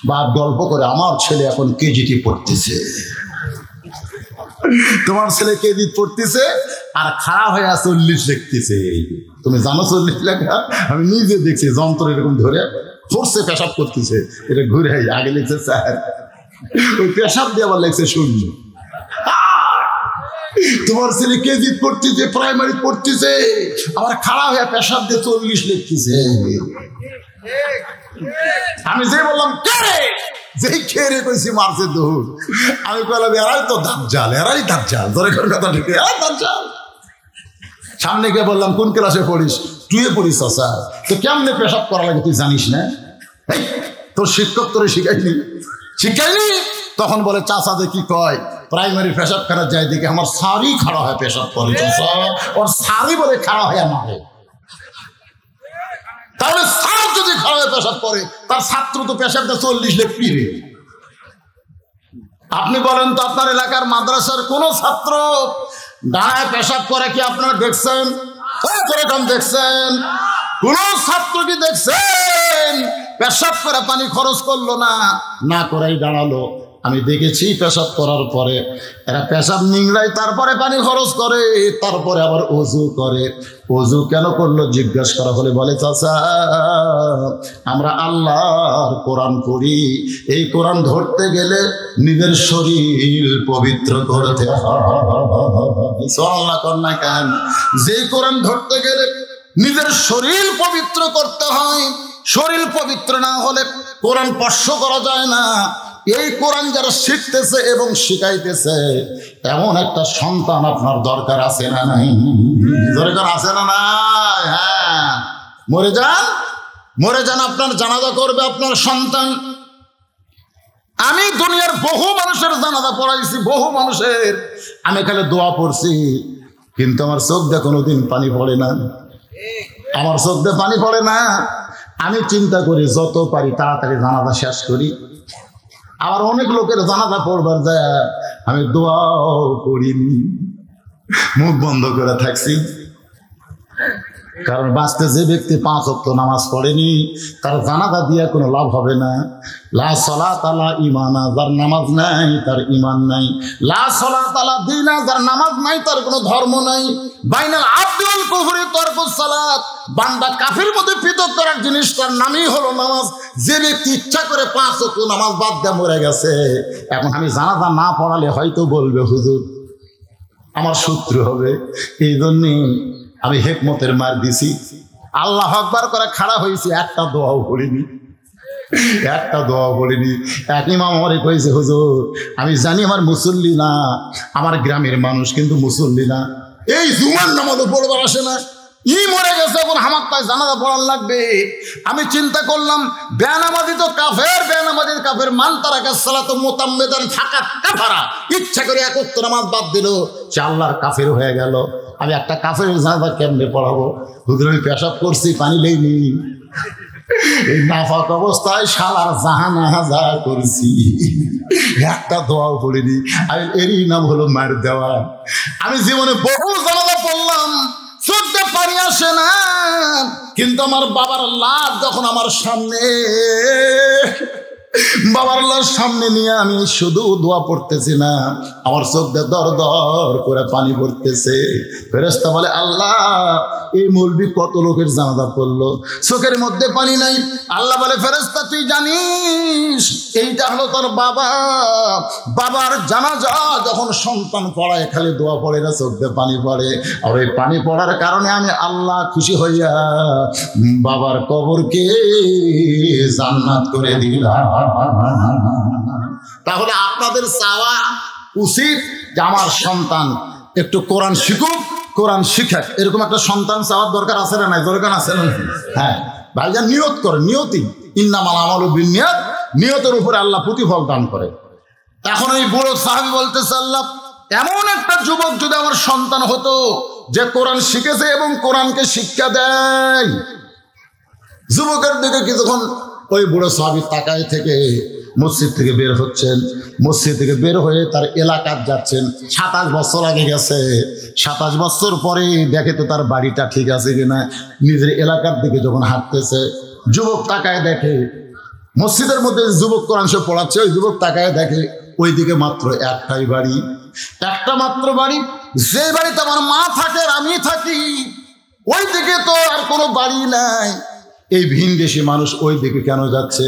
বা গল্প করে আমার ছেলে এখন কেজিতে পড়তেছে। তোমার ছেলে কেজিত পড়তেছে আর খাড়া হয়ে 40 লিখতেছে। তুমি জানো 40 লেখা? আমি নিজে দেখছি, যন্ত্র এরকম ধরে ফোর্সে পেশাব করতেছে, এটা ঘুরে আগে লিখছে 4, ওই পেশাব দিয়ে আবার লিখছে 0। তোমার ছেলে কেজি পড়তেছে, প্রাইমারি পড়তেছে, আবার খাড়া হয়ে পেশাব দিয়ে 40 লিখতেছে। আমি যে বললাম কে, যেই খেয়ে কইছি মারছে দৌড়। আমি বললাম এরাই তো দাজ্জাল, এরাই দাজ্জাল, ধরে কথা ঠিক দাজ্জাল। সামনে গিয়ে বললাম কোন ক্লাসে পড়িস? 2 পড়িস। চাচা তো কেমনে পেশাব করা লাগে তুই জানিস না? তোর শিক্ষক তোরে শিখাইনি? তখন বলে চাচা যে কি কয়, প্রাইমারি পেশাব খারাপ যায় দেখে আমার সারি খাড়া হয় পেশাব করে, ওর সারি বলে খাড়া হয় আমাকে। তাহলে স্যার যদি খাড়া হয়ে পেশাব করে, তার ছাত্র তো পেশাবটা 40 লিখবি রে। আপনি বলেন তো আপনার এলাকার মাদ্রাসার কোন ছাত্র দাঁড়ায় পেশাব করে কি আপনারা দেখছেন? দেখছেন? কোন ছাত্র কি দেখছেন পেশাব করে পানি খরচ করলো না, না করেই দাঁড়ালো? আমি দেখেছি পেশাব করার পরে এরা পেশাব নিংড়ায়, তারপরে পানি খরচ করে, তারপরে আবার ওযু করে। ওযু কেন করলো জিজ্ঞাসা করা হলে বলে চাচা আমরা আল্লাহর কোরআন পড়ি, এই কোরআন ধরতে গেলে নিজের শরীর পবিত্র করতে হয়। আল্লাহ কর না কেন? যে কোরআন ধরতে গেলে নিজের শরীর পবিত্র করতে হয়, শরীর পবিত্র না হলে কোরআন স্পর্শ করা যায় না। এই কোরআন যারা শিখতেছে এবং শিখাইতেছে, এমন একটা সন্তান আপনার দরকার আছে না নাই? দরকার আছে না নাই? হ্যাঁ, মরে যান, আপনার জানাজা করবে আপনার সন্তান। আমি দুনিয়ার বহু মানুষের জানাজা পড়াইছি, বহু মানুষের, আমি খালি দোয়া পড়ছি, কিন্তু আমার চোখ দিয়ে কোনোদিন পানি পড়ে না, আমার চোখ দিয়ে পানি পড়ে না। আমি চিন্তা করি যত পারি তাড়াতাড়ি জানাজা শেষ করি। আবার অনেক লোকের জানাজা পড়বার যায় আমি দোয়াও করিনি, মুখ বন্ধ করে থাকছি। কারণ বাঁচতে যে ব্যক্তি 5 ওয়াক্ত নামাজ পড়েনি তার জানাজা দিয়ে কোনো লাভ হবে না। লা সালাত আলা ঈমানা, যার নামাজ নাই তার ঈমান নাই। লা সালাত আলা দীনা, যার নামাজ নাই তার কোনো ধর্ম নাই। বাইনাল আবদি ওয়াল কুফরি তারকুস সালাত, বান্দা কাফির মধ্যে পৃথক করার জিনিস তার নামই হলো নামাজ। যে ব্যক্তি ইচ্ছা করে 5 ওয়াক্ত নামাজ বাদ দিয়ে মরে গেছে, এখন আমি জানাজা না পড়ালে হয়তো বলবে হুজুর আমার শত্রু হবে। এই জন্যে আমি হেকমতের মার দিছি, আল্লাহু আকবার করে খাড়া হয়েছি, একটা দোয়াও পড়িনি। এক ইমাম আমারে কইছে হুজুর আমি জানি আমার মুসল্লি না, আমার গ্রামের মানুষ কিন্তু মুসল্লি না, এই জুমার নামাজও পড়বার আসে না, মরে গেছে, এখন হামাক পায় জানাজা পড়ার লাগবে। আমি চিন্তা করলাম বেনামাজি তো কাফের, বেনামাজির কাফের, মান তারাকা সালাত মুতাম্মিদান ফাকাত কাফারা, ইচ্ছা করে 1 ওয়াক্ত নামাজ বাদ দিল, সে আল্লাহর কাফের হয়ে গেল। আমি একটা কাফের জানাজা কেমনে পড়াবো? হুজুর আমি পেশাব করছি, পানি লইনি, এই নাফাক অবস্থায় শালার জাহানাজা করছি, একটা দোয়াও পড়িনি। আমি এরই নাম হলো মার দেওয়া। আমি জীবনে বহু জানাজা পড়লাম, চোখে পানি আসে না, কিন্তু আমার বাবার লাশ যখন আমার সামনে, বাবার লাশ সামনে নিয়ে আমি শুধু দোয়া পড়তেছি না, আমার চোখ দিয়ে দর দর করে পানি পড়তেছে। ফেরেশতা বলে আল্লাহ এই মৌলবি কত লোকের জানাজা পড়লো, চোখের মধ্যে পানি নাই। আল্লাহ বলে ফেরেশতা তুই জানিস এইটা হলো তোর বাবা, বাবার জানাজা যখন সন্তান পড়ায় খালি দোয়া পড়ে না, চোখ দিয়ে পানি পড়ে। আর ওই পানি পড়ার কারণে আমি আল্লাহ খুশি হইয়া বাবার কবরকে জান্নাত করে দিলাম। তাহলে আপনাদের চাওয়া উচিত যে আমার সন্তান একটু কোরআন শিখুক, কোরআন শিখাক, এরকম একটা সন্তান চাওয়ার দরকার আছে না নাই? দরকার আছে না? হ্যাঁ ভাইজান, নিয়ত করে, নিয়তি ইন্নামাল আমালু বিন্নিয়াত, নিয়তের উপরে আল্লাহ প্রতিফল দান করে। এখন এই বুড়ো সাহাবী বলতেছে আল্লাহ এমন একটা যুবক যদি আমার সন্তান হতো যে কোরআন শিখেছে এবং কোরআনকে শিক্ষা দেয়। যুবকের দিকে কিছুক্ষণ ওই বুড়ো সাহাবী তাকায় থেকে মসজিদ থেকে বের হচ্ছেন, মসজিদ থেকে বের হয়ে তার এলাকার যাচ্ছেন। 27 বছর আগে গেছে, 27 বছর পরে দেখে তো তার বাড়িটা ঠিক আছে কিনা। নিজের এলাকার দিকে যখন হাঁটতেছে, যুবক তাকায় দেখে মসজিদের মধ্যে যুবক কোরআন শরীফ পড়াচ্ছে, ওই যুবক তাকায় দেখে ওই দিকে মাত্র একটাই বাড়ি। একটা মাত্র বাড়ি, যে বাড়িতে আমার মা থাকে আর আমি থাকি, ওই দিকে তো আর কোনো বাড়ি নাই। এই ভিনদেশি মানুষ ওই দিকে কেন যাচ্ছে?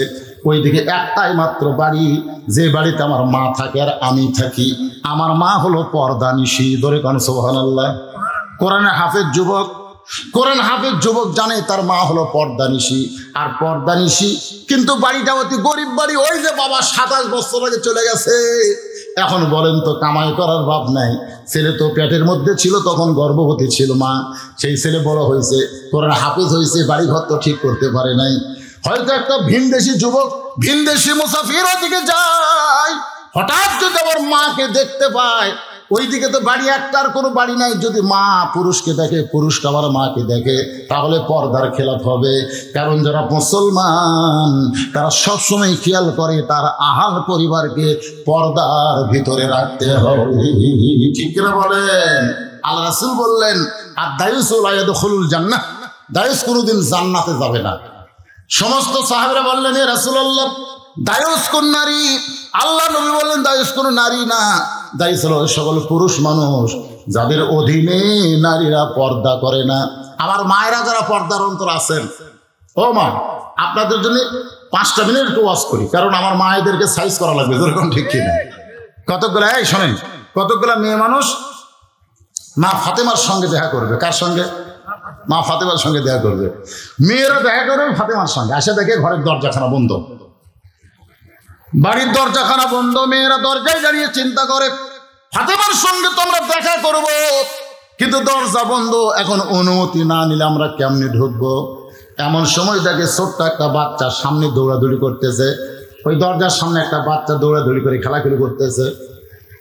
ওই দিকে একটাই মাত্র বাড়ি, যে বাড়িতে আমার মা থাকে আর আমি থাকি। আমার মা হলো পর্দানিশী। ধরে কোন সুবহানাল্লাহ। কোরআনে হাফেজ যুবক, কোরআন হাফেজ যুবক জানে তার মা হলো পর্দানিশী আর পর্দানিশী, কিন্তু বাড়িটা অতি গরিব বাড়ি। ওই যে বাবা 27 বছর আগে চলে গেছে, এখন বলেন তো কামাই করার ভাব নাই। ছেলে তো পেটের মধ্যে ছিল, তখন গর্ভবতী ছিল মা। সেই ছেলে বড় হয়েছে, কোরআন হাফেজ হয়েছে, বাড়ি ঘর তো ঠিক করতে পারে নাই। হয়তো একটা ভিনদেশি যুবক, ভিনদেশি মুসাফির ওদিকে যায়, হঠাৎ যদি আমার মাকে দেখতে পায়, ওইদিকে তো বাড়ি একটার কোনো বাড়ি নাই। যদি মা পুরুষকে দেখে, পুরুষকে আবার মাকে দেখে, তাহলে পর্দার খেলাফ হবে। কারণ যারা মুসলমান তারা সবসময় খেয়াল করে তার আহাল পরিবারকে পর্দার ভিতরে রাখতে হবে। ঠিক করে বলেন? আল্লাহ রাসূল বললেন, আর দায়ুস লা ইয়াদখুলুল জান্নাহ, দায়ুস কোনোদিন জান্নাতে যাবে না। সমস্ত সাহাবীরা বললেন, এ রাসূলুল্লাহ, দায়ুস কোন নারী? আল্লাহ নবী বললেন, দায়ুস কোন নারী না, দায়ুস হলো সকল পুরুষ মানুষ যাদের অধীনে নারীরা পর্দা করে না। আমার মায়েরা যারা পর্দার অন্তর আছেন, ও মা, আপনাদের জন্য 5টা মিনিট একটু ওয়াজ করি, কারণ আমার মায়েদেরকে সাইজ করা লাগবে। যেরকম ঠিক কিনা? কতগুলা, এই শোনেন, কতগুলা মেয়ে মানুষ মা ফাতেমার সঙ্গে দেখা করবে। কার সঙ্গে? মা ফাতেমার সঙ্গে দেখা করবে। মেয়েরা দেখা করবে ফাতেমার সঙ্গে, আসে দেখে ঘরের দরজাখানা বন্ধ, বাড়ির দরজাখানা বন্ধ। মেয়েরা দরজায় দাঁড়িয়ে চিন্তা করে, ফাতেমার সঙ্গে তো আমরা দেখা করব, কিন্তু দরজা বন্ধ, এখন অনুমতি না নিলে আমরা কেমনে ঢুকবো? এমন সময় দেখে ছোট্ট একটা বাচ্চা সামনে দৌড়াদৌড়ি করতেছে। ওই দরজার সামনে একটা বাচ্চা দৌড়াদৌড়ি করে খেলাখেলি করতেছে।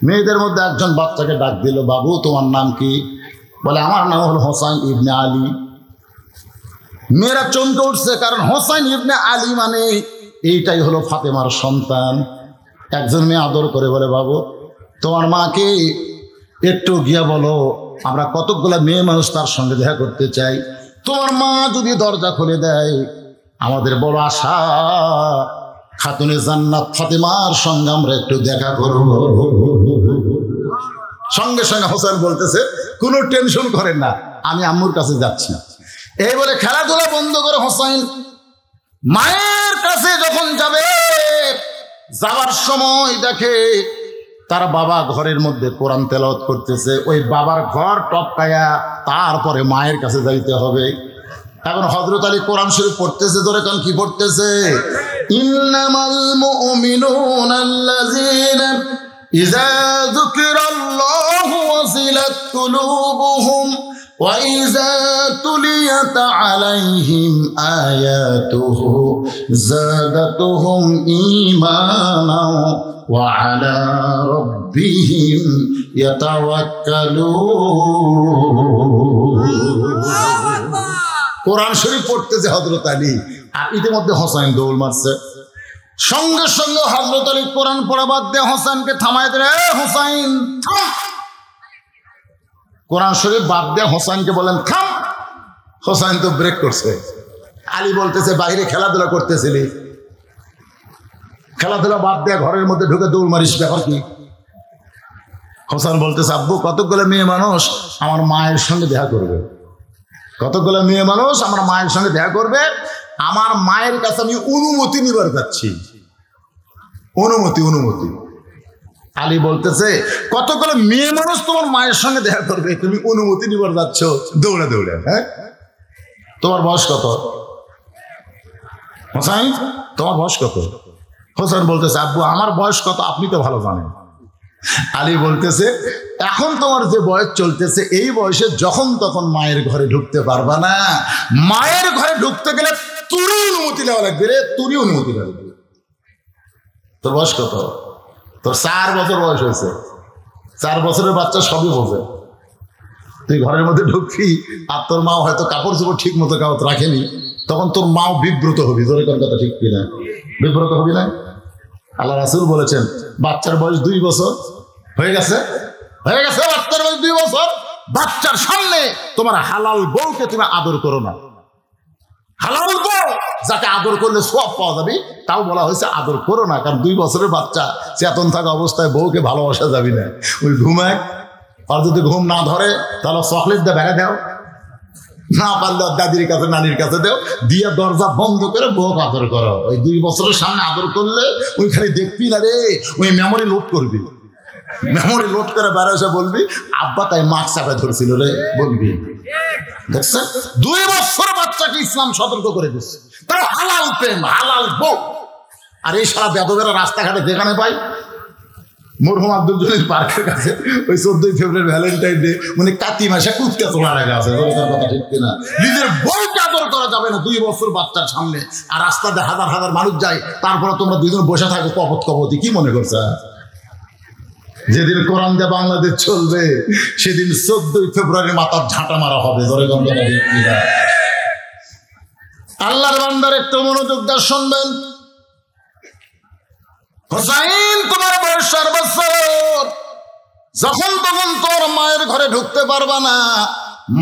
মেয়েদের মধ্যে একজন বাচ্চাকে ডাক দিল, বাবু তোমার নাম কি? বলে, আমার নাম হলো হোসাইন ইবনে আলী। মেয়েরা চমকে উঠছে, কারণ হোসাইন ইবনে আলী মানে এইটাই হলো ফাতেমার সন্তান। একজন মেয়ে আদর করে বলে, বাবু তোমার মাকে একটু গিয়া বলো, আমরা কতকগুলা মেয়ে মানুষ তার সঙ্গে দেখা করতে চাই। তোমার মা যদি দরজা খুলে দেয়, আমাদের বড় আশা খাতুনে জান্নাত ফাতেমার সঙ্গে আমরা একটু দেখা করব। সঙ্গে সঙ্গে হোসেন বলতেছে, কোনো টেনশন করেন না, আমি আম্মুর কাছে যাচ্ছি। এই বলে খেলাধুলা বন্ধ করে হোসেন মায়ের কাছে যখন যাবে, যাওয়ার সময় দেখে তার বাবা ঘরের মধ্যে কোরআন তেলাওয়াত করতেছে। ওই বাবার ঘর টপকায়া তারপরে মায়ের কাছে যাইতে হবে। এখন হযরত আলী কোরআন শরীফ পড়তেছে। ধরে কারণ কি পড়তেছে? ইন্নামাল মুমিনুনা আল্লাযীনা ইযা যুকিরাল্লাহু ওয়াজিলাত কুলুবুহুম وَإِذَا تُلِيَتْ عَلَيْهِمْ آيَاتُهُ زَادَتْهُمْ إِيمَانًا وَعَلَى رَبِّهِمْ يَتَوَكَّلُونَ। কোরআন শরীফ পড়তেছে হযরত আলী, আর ইতিমধ্যে হোসেন দৌড় মারছে। সঙ্গে সঙ্গে হযরত আলী কোরআন পড়া বাদ দিয়ে হোসেনকে থামায় দিলেন, হোসেন থাম। কোরআন শরীফ বাদ দিয়ে হোসেনকে বলেন, থাম। হোসেন তো ব্রেক করছে। আলী বলতেছে, বাইরে খেলাধুলা করতেছিলি, খেলাধুলা বাদ দিয়ে ঘরের মধ্যে ঢুকে দৌড় মারিস, ব্যাপার কি? হোসেন বলতেছে, আব্বু কতগুলো মেয়ে মানুষ আমার মায়ের সঙ্গে দেখা করবে, কতগুলো মেয়ে মানুষ আমার মায়ের সঙ্গে দেখা করবে, আমার মায়ের কাছে আমি অনুমতি নিবার যাচ্ছি। অনুমতি, অনুমতি। আলী বলতেছে, কতগুলো মেয়ে মানুষ তোমার মায়ের সঙ্গে দেখা করবে, তুমি অনুমতি নিবার যাচ্ছ দৌড়ে দৌড়ে? হ্যাঁ, তোমার বয়স কত? হোসেন তোমার বয়স কত? হোসেন বলতেছে, আব্বু আমার বয়স কত আপনি তো ভালো জানেন। আলী বলতেছে, এখন তোমার যে বয়স চলতেছে, এই বয়সে যখন তখন মায়ের ঘরে ঢুকতে পারবা না। মায়ের ঘরে ঢুকতে গেলে তুরই অনুমতি নেওয়া লাগবে রে, তুরই অনুমতি লাগবে। তোর বয়স কত? তোর 4 বছর বয়স হয়েছে। 4 বছরের বাচ্চা সবই বোঝে। তুই ঘরের মধ্যে ঢুকবি, আর তোর মা হয়তো কাপড় চোপড় ঠিক মতো কাপড় রাখেনি, তখন তোর মাও বিব্রত হবি। তোর কোন কথা ঠিক কিনা? বিব্রত হবি না? আল্লাহ রাসূল বলেছেন, বাচ্চার বয়স 2 বছর হয়ে গেছে, হয়ে গেছে বাচ্চার বয়স 2 বছর, বাচ্চার সামনে তোমার হালাল বউকে তুমি আদর করো না। হালাল বউ যাকে আদর করলে সওয়াব পাওয়া যাবে, তাও বলা হয়েছে আদর করো না, কারণ 2 বছরের বাচ্চা চেতন থাকা অবস্থায় বউকে ভালোবাসা যাবে না। ওই ঘুমায়, আর যদি ঘুম না ধরে তাহলে চকলেট দিয়ে বেড়ে দাও, না পারলে দাদির কাছে নানির কাছে দেও, দিয়ে দরজা বন্ধ করে বউ আদর করো। ওই 2 বছরের সামনে আদর করলে ওই খালি দেখবি না রে, ওই মেমোরি লোড করবি, মেমোরি লোড করে বেড়াসে বলবি আব্বা তাই মাছ চাপে ধরছিল রে, বলবি। দেখছেন 2 বছর বাচ্চাকে ইসলাম সতর্ক করে দিচ্ছে, তারা হালাল প্রেম, হালাল বউ। আর এই সারা বেদবেরা রাস্তাঘাটে যেখানে পাই, মরহুম আব্দুল জলিল পার্কের কাছে ওই 14 ফেব্রুয়ারি ভ্যালেন্টাইন ডে মানে কাতি মাসে কুত্তা তোলা রাখা আছে, কথা ঠিক কিনা? নিজের বউকে আদর করা যাবে না 2 বছর বাচ্চার সামনে, আর রাস্তাতে হাজার হাজার মানুষ যায়, তারপরে তোমরা 2 জন বসে থাকো কপত কপতি, কি মনে করছো? যেদিন কোরআন দিয়ে বাংলাদেশ চলবে সেদিন 14 ফেব্রুয়ারি মাথার ঝাঁটা মারা হবে। আল্লাহর বান্দার একটু মনোযোগ দিয়ে শুনবেন। হোসাইন তোমার বয়স 4 বছর, যখন তখন তোর মায়ের ঘরে ঢুকতে পারবা না,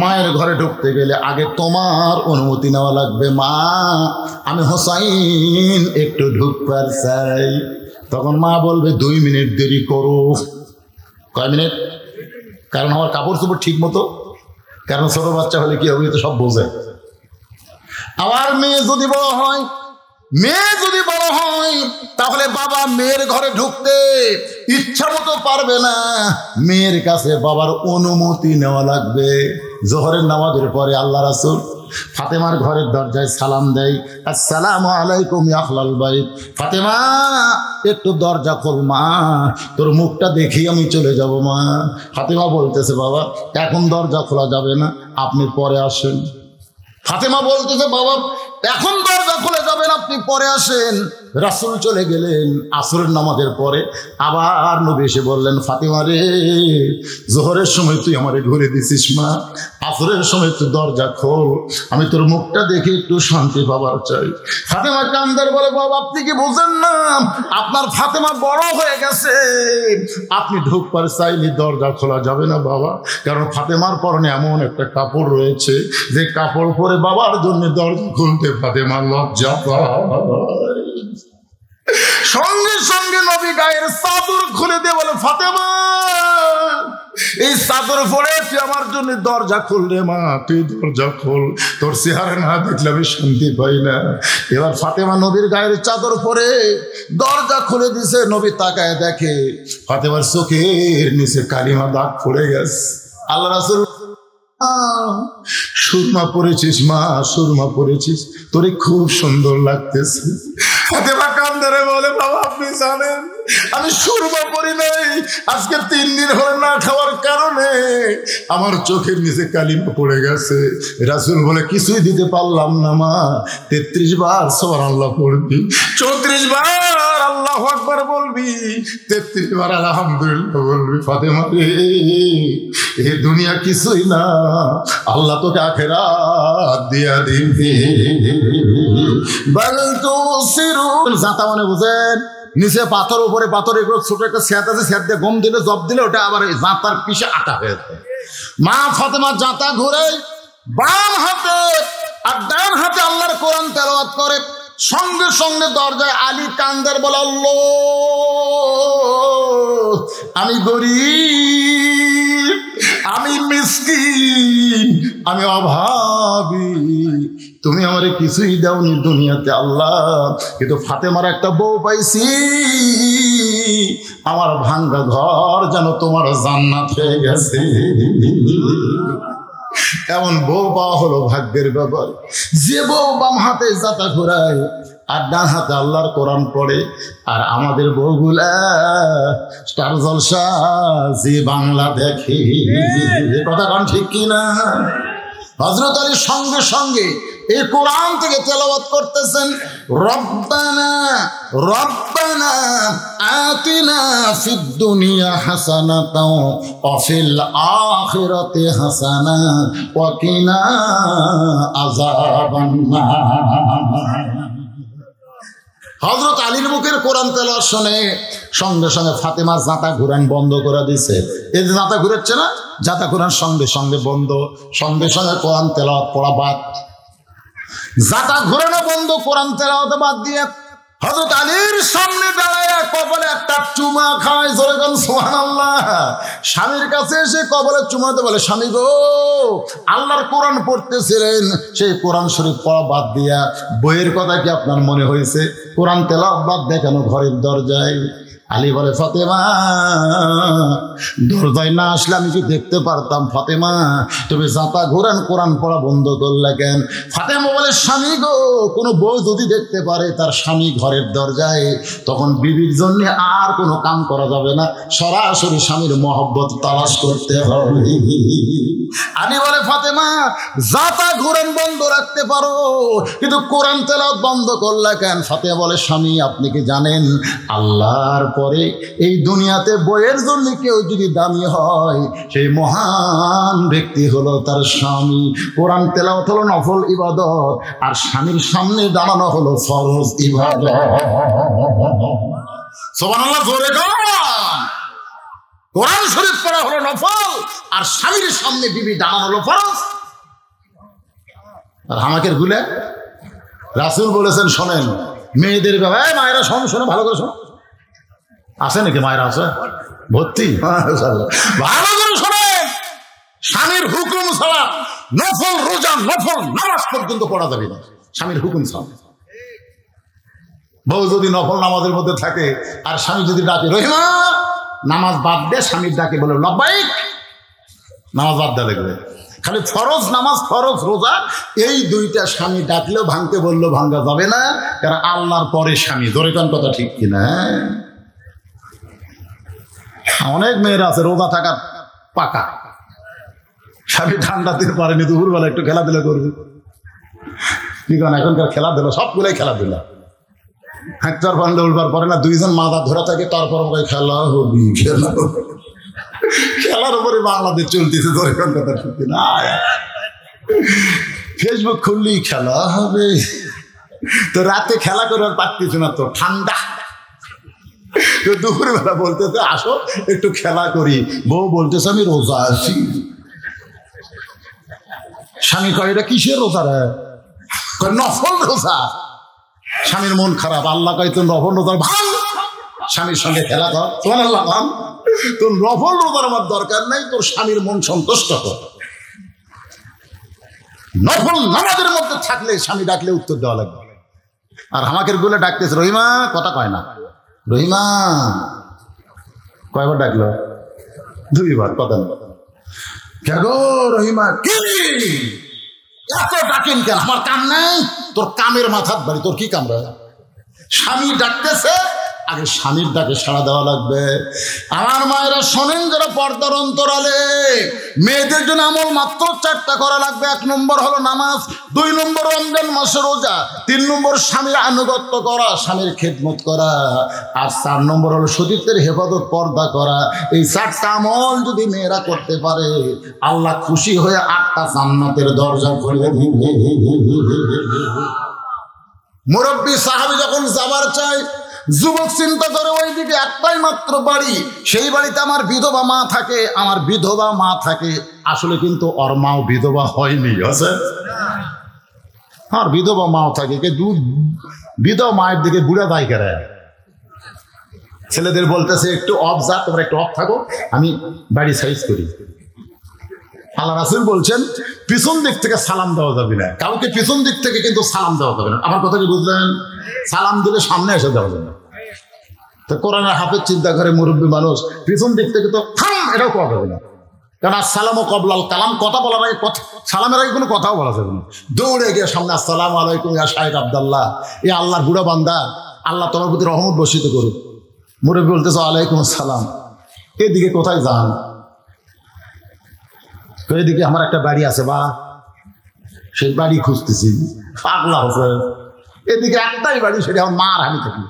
মায়ের ঘরে ঢুকতে গেলে আগে তোমার অনুমতি নেওয়া লাগবে। মা আমি হোসাইন একটু ঢুকবার চাই। তখন মা বলবে 2 মিনিট দেরি করো। কয় মিনিট? কারণ আমার কাপড় চোপড় ঠিক মতো, কারণ ছোট বাচ্চা হলে কি হবে তো সব বোঝে। আবার মেয়ে যদি বড় হয়, তাহলে বাবা মেয়ের ঘরে ঢুকতে ইচ্ছা মতো পারবে না, মেয়ের কাছে বাবার অনুমতি নেওয়া লাগবে। জোহরের নামাজের পরে আল্লাহ রাসূল ফাতেমার ঘরের দরজায় সালাম দেয়, আসসালামু আলাইকুম ইয়া আহলাল বাইত। ফাতেমা একটু দরজা খোল মা, তোর মুখটা দেখি আমি চলে যাব মা। ফাতেমা বলতেছে বাবা এখন দরজা খোলা যাবে না, আপনি পরে আসেন। ফাতেমা বলতেছে বাবা এখন দরজা খুলে যাবেন, আপনি পরে আসেন। রাসূল চলে গেলেন। আসরের নামাজের পরে আবার নবী এসে বললেন ফাতেমা রে, জোহরের সময় তুই আমারে ঘুরে দিছিস মা, আসরের সময় তুই দরজা খোল, আমি তোর মুখটা দেখে একটু শান্তি পাবার চাই। ফাতেমা কান্দার বলে বাবা আপনি কি বোঝেন না, আপনার ফাতেমা বড় হয়ে গেছে, আপনি ঢুকবার চাইলে দরজা খোলা যাবে না বাবা, কারণ ফাতেমার পরনে এমন একটা কাপড় রয়েছে যে কাপড় পরে বাবার জন্য দরজা খুলতে ফাতেমা লজ্জা পায়। সঙ্গে সঙ্গে নবী গায়ের চাদর খুলে দিয়ে বলে ফাতেমা এই চাদর পরে তুই আমার জন্য দরজা খুল রে মা, তুই দরজা খোল, তোর চেহারা না দেখলে আমি শান্তি পাই না। এবার ফাতেমা নবীর গায়ের চাদর পরে দরজা খুলে দিছে। নবী তাকায় দেখে ফাতেমার চোখের নিচে কালিমা দাগ পড়ে গেছে। আল্লাহ রাসূল সুরমা পরেছিস মা, সুরমা পরেছিস, তোরে খুব সুন্দর লাগতেছে। ফাতেমা কান্দরে বলে বাবা আপনি জানেন আমি সুরমা পরি নাই, আজকে 3 দিন হলো না খাওয়ার কারণে আমার চোখের নিচে কালিমা পড়ে গেছে। রাসূল বলে কিছুই দিতে পারলাম না মা, 33 বার সুবহানাল্লাহ পড়বি, 34 বার আল্লাহু আকবার বলবি, 33 বার আলহামদুলিল্লাহ বলবি। ফাতেমা রে এই দুনিয়া কিছুই না, আল্লাহ তোকে আখিরাত দিয়া দিবে। বাল তুসিরুন জাতা মানে বুঝেন, নিচে পাথর উপরে পাথর, এগুলো ছোট একটা স্যাত আছে, স্যাত দিয়ে গম দিলে জব দিলে ওটা আবার জাতার পিছে আটা হয়ে যায়। মা ফাতেমা জাতা ঘুরে বাম হাতে আর ডান হাতে আল্লাহর কোরআন তেলাওয়াত করে। সঙ্গে সঙ্গে দরজায় আলী কান্দার বলে আল্লাহ আমি গরিব, আমি মিসকিন, আমি অভাবী, তুমি আমারে কিছুই দাওনি দুনিয়াতে আল্লাহ, কিন্তু ফাতেমার একটা বউ পাইছি, আমার ভাঙ্গা ঘর যেন তোমার জান্নাত হয়ে গেছে। এমন বউ পাওয়া হলো ভাগ্যের ব্যাপার, যে বউ বাম হাতে জাতা ঘোরায় আর ডান হাতে আল্লাহর কোরআন পড়ে। আর আমাদের বউগুলা স্টার জলসা জি বাংলা দেখে, কথা কারণ ঠিক কিনা? হযরত আলী সঙ্গে সঙ্গে এই কোরআন থেকে তেলাওয়াত করতেছেন, রব্বানা রব্বানা আতিনা ফিদ দুনিয়া হাসানাতাও ওয়া ফিল আখিরাতি হাসানা ওয়া কিনা আযাবান নার। হযরত আলীর মুখের কোরআন তেলাওয়াত শুনে সঙ্গে সঙ্গে ফাতেমা জাতা ঘুরান বন্ধ করে দিছে। এই যে জাতা ঘুরাচ্ছে না, জাতা ঘুরান সঙ্গে সঙ্গে বন্ধ, সঙ্গে সঙ্গে কোরআন তেলাওয়াত পড়া বাদ। জাতা ঘোরানো বন্ধ, কোরআন তেলাওয়াত বাদ দিয়ে হযরত আলীর সামনে দাঁড়ায় কপালে একটা চুমা খায়। জোরে বলেন সুবহানাল্লাহ। স্বামীর কাছে এসে কপালে চুমাতে বলে, স্বামী গো, আল্লাহর কোরআন পড়তেছিলেন, সেই কোরআন শরীফ পড়া বাদ দিয়া বইয়ের কথা কি আপনার মনে হয়েছে? কোরআন তেলাওয়াত বাদ দিয়ে কেন ঘরের দরজায়? আলী বলে, ফাতেমা, দরজায় না আসলে আমি কি দেখতে পারতাম? ফাতেমা, তুমি জাতা ঘোরান, কোরআন পড়া বন্ধ করলে কেন? ফাতেমা বলে, স্বামী গো, কোনো বউ যদি দেখতে পারে তার স্বামী ঘরের দরজায়, তখন বিবির জন্য আর কোনো কাম করা যাবে না, সরাসরি স্বামীর মহব্বত তালাশ করতে হবে। আলী বলে, ফাতেমা, জাতা ঘোরান বন্ধ রাখতে পারো, কিন্তু কোরআন তেলাওয়াত বন্ধ করলে কেন? ফাতেমা বলে, স্বামী, আপনি কি জানেন আল্লাহর পরে এই দুনিয়াতে বইয়ের জন্য কেউ যদি দামি হয়, সেই মহান ব্যক্তি হলো তার স্বামী। কোরআন তেলাওয়াত হলো নফল ইবাদত, আর স্বামীর সামনে দাঁড়ানো হলো ফরজ ইবাদত। সুবহানাল্লাহ, জোরে বলেন। কোরআন শরীফ পড়া হলো নফল, আর স্বামীর সামনে বিবি দাঁড়ানো হলো ফরজ। আর হামাকের গুলে রাসূল বলেছেন, শোনেন মেয়েদের ব্যাপারে, মায়েরা শোনো ভালো করে শোনো। আছে নাকি মায়েরা? আছে ভর্তি। ভালো করে শোনেন, স্বামীর হুকুম ছাড়া নফল রোজা, নফল নামাজ পর্যন্ত পড়া যাবে না, স্বামীর হুকুম ছাড়া। বউ যদি নফল নামাজের মধ্যে থাকে আর স্বামী যদি ডাকে, রহিমা, নামাজ বাদ দে, স্বামীর ডাকে বলে লব্বাইক, নামাজ বাদ দেওয়া লাগবে। খালি ফরজ নামাজ, ফরজ রোজা, এই দুইটা স্বামী ডাকলেও ভাঙতে বললেও ভাঙ্গা যাবে না, কারণ আল্লাহর পরে স্বামী। ধরে কোন কথা ঠিক কিনা? অনেক মেয়েরা আছে রোজা থাকা পাকা, স্বামী ঠান্ডা দিতে পারেনি, দুপুরবেলা একটু খেলাধুলা করবে। কি কারণ এখনকার খেলাধুলা সবগুলাই খেলাধুলা, হাঁকটার পান্ডে উঠবার পরে না, দুইজন মাথা ধরা থাকে, তারপর খেলা হবি, খেলা হবে। খেলার উপরে বাংলাদেশ চলতেছে। ধরে কোন কথা ঠিক না? ফেসবুক খুললেই খেলা হবে, তো রাতে খেলা করবার পারতেছে না, তো ঠান্ডা। দুপুরবেলা বলতেছে আসো একটু খেলা করি, বউ বলতেছে আমি রোজা আছি। স্বামী কয়, এটা কিসের রোজা রে? নফল রোজা। স্বামীর মন খারাপ, আল্লাহ কয় তোর নফল রোজার ভাঙ, স্বামীর সঙ্গে খেলা কর। তোমার আল্লাহ ভাঙ, তোর নফল রোজার আমার দরকার নাই, তোর স্বামীর মন সন্তুষ্ট কর। নফল নামাজের মধ্যে থাকলে স্বামী ডাকলে উত্তর দেওয়া লাগবে। আর আমাকে গুলো ডাকতেছে, রহিমা, কথা কয় না। রহিমা কয়বার ডাকলো? দুইবার, কথা না। কেন রহিমা, কি এত ডাকেন কেন? আমার কাম নাই? তোর কামের মাথার বাড়ি, তোর কি কাম রে? স্বামী ডাকতেছে, আগে স্বামীর ডাকে সাড়া দেওয়া লাগবে। আমার মায়েরা শোনেন, যারা পর্দার অন্তরালে, মেয়েদের জন্য আমল মাত্র 4টা করা লাগবে। 1 নম্বর হলো নামাজ, 2 নম্বর রমজান মাসে রোজা, 3 নম্বর স্বামীর আনুগত্য করা, স্বামীর খেদমত করা, আর 4 নম্বর হলো সতীত্বের হেফাজত, পর্দা করা। এই 4টা আমল যদি মেয়েরা করতে পারে, আল্লাহ খুশি হয়ে 8টা জান্নাতের দরজা খুলে দিবে। মুরব্বী সাহাবী যখন যাবার চায়, যুবক চিন্তা করে ওইদিকে একটাই মাত্র বাড়ি, সেই বাড়িতে আমার বিধবা মা থাকে, আমার বিধবা মা থাকে। আসলে কিন্তু ওর মাও বিধবা হয়নি, আছে আর বিধবা মাও থাকে। বিধবা মায়ের দিকে বুড়া দায় করে। ছেলেদের বলতেছে একটু অফ যা, তোমরা একটু অফ থাকো, আমি বাড়ি সাইজ করি। আল্লাহ রাসূল বলছেন, পিছন দিক থেকে সালাম দেওয়া যাবে না, কাউকে পিছন দিক থেকে কিন্তু সালাম দেওয়া যাবে না। আমার কথা কি বুঝলেন? সালাম দিলে সামনে এসে দেওয়া যাবে না। তো কোরআনের হাফেজ চিন্তা করে মুরব্বী মানুষ, পিছন দিক থেকে তো এটাও করা যাবে না, কারণ আসসালামু কবলাল কালাম, কথা বলার আগে, সালামের আগে কোনো কথাও বলা যাবে না। দৌড়ে গিয়ে সামনে আসসালামু আলাইকুম ইয়া শাইখ আব্দুল্লাহ, এ আল্লাহর বুড়া বান্দা, আল্লাহ তোমার প্রতি রহমত বর্ষিত করুক। মুরব্বী বলতেছে ওয়ালাইকুম আসসালাম। এদিকে কোথায় যান? এদিকে আমার একটা বাড়ি আছে, বা সেই বাড়ি খুঁজতেছি। পাগলা হচ্ছে, এদিকে একটাই বাড়ি, সেটা আমার মার আমি থাকি,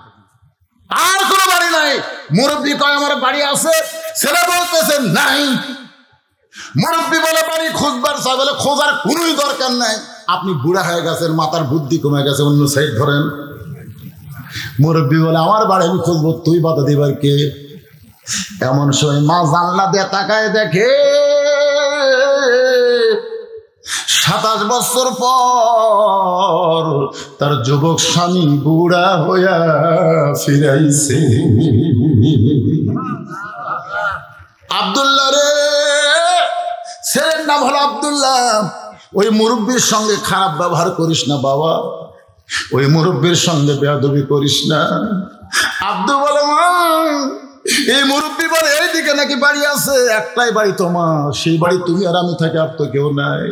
আর কোনো বাড়ি নাই। মুরব্বী কয় আমার বাড়ি আছে, ছেলে বলতেছে নাই। মুরব্বী বলে বাড়ি খুঁজবার চাই, বলে খোঁজার কোনোই দরকার নাই, আপনি বুড়া হয়ে গেছেন, মাথার বুদ্ধি কমে গেছে, অন্য সাইড ধরেন। মুরব্বী বলে আমার বাড়ি আমি খুঁজবো, তুই বাধা দিবার কে? এমন সময় মা জানলা দিয়ে তাকায় দেখে 27 বছর পর তার যুবক স্বামী বুড়া হইয়া ফিরাইছে। আব্দুল্লাহ রে, ছেলের নাম হলো আব্দুল্লাহ। ওই মুরব্বীর সঙ্গে খারাপ ব্যবহার করিস না বাবা, ওই মুরব্বীর সঙ্গে বেয়াদবি করিস না। আব্দুল বলে, মা এই মুরব্বী বলে এইদিকে নাকি বাড়ি আছে, একটাই বাড়ি তোমার, সেই বাড়ি তুমি আর আমি থাকি, আর তো কেউ নাই।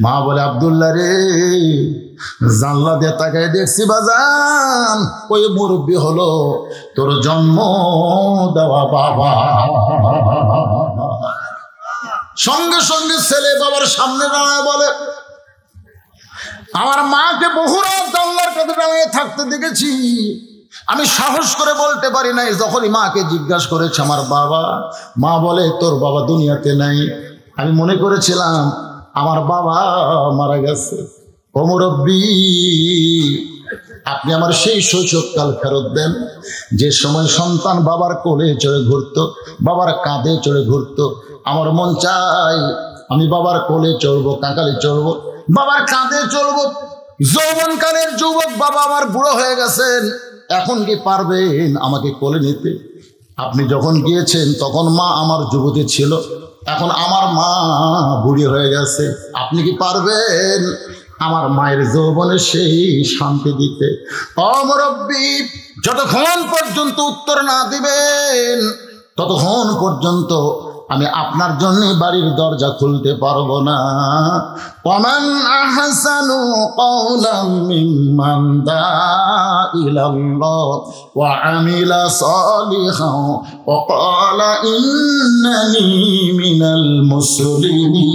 মা বলে, আব্দুল্লাহ রে, জানলা দিয়ে তাকায় দেখছি বাজান, ওই মুরব্বী হলো তোর জন্ম দেওয়া বাবা। সঙ্গে সঙ্গে ছেলে বাবার সামনে দাঁড়ায় বলে, আমার মাকে বহু রাত জানলার কাছে দাঁড়িয়ে থাকতে দেখেছি, আমি সাহস করে বলতে পারি নাই। যখনই মাকে জিজ্ঞাসা করেছে আমার বাবা, মা বলে তোর বাবা দুনিয়াতে নাই। আমি মনে করেছিলাম আমার বাবা মারা গেছে। ও মুরব্বী, আপনি আমার সেই শৈশবকাল ফেরত দেন, যে সময় সন্তান বাবার কোলে চড়ে ঘুরতো, বাবার কাঁধে চড়ে ঘুরতো। আমার মন চাই আমি বাবার কোলে চড়বো, কাঁকালে চড়বো, বাবার কাঁধে চড়বো। যৌবনকালের যুবক বাবা আমার বুড়ো হয়ে গেছেন, এখন কি পারবেন আমাকে কোলে নিতে? আপনি যখন গিয়েছেন তখন মা আমার যুবতী ছিল, এখন আমার মা বুড়ি হয়ে গেছে। আপনি কি পারবেন আমার মায়ের যৌবনে সেই শান্তি দিতে? ও মুরব্বী, যতক্ষণ পর্যন্ত উত্তর না দিবেন ততক্ষণ পর্যন্ত আমি আপনার জন্য বাড়ির দরজা খুলতে পারবো না। ওমান আহসানু কাওলাম মিম্মান দাআ ইলাল্লাহ ওয়া আমিলা সালিহান ওয়া ক্বালা ইন্নানি মিনাল মুসলিমিন।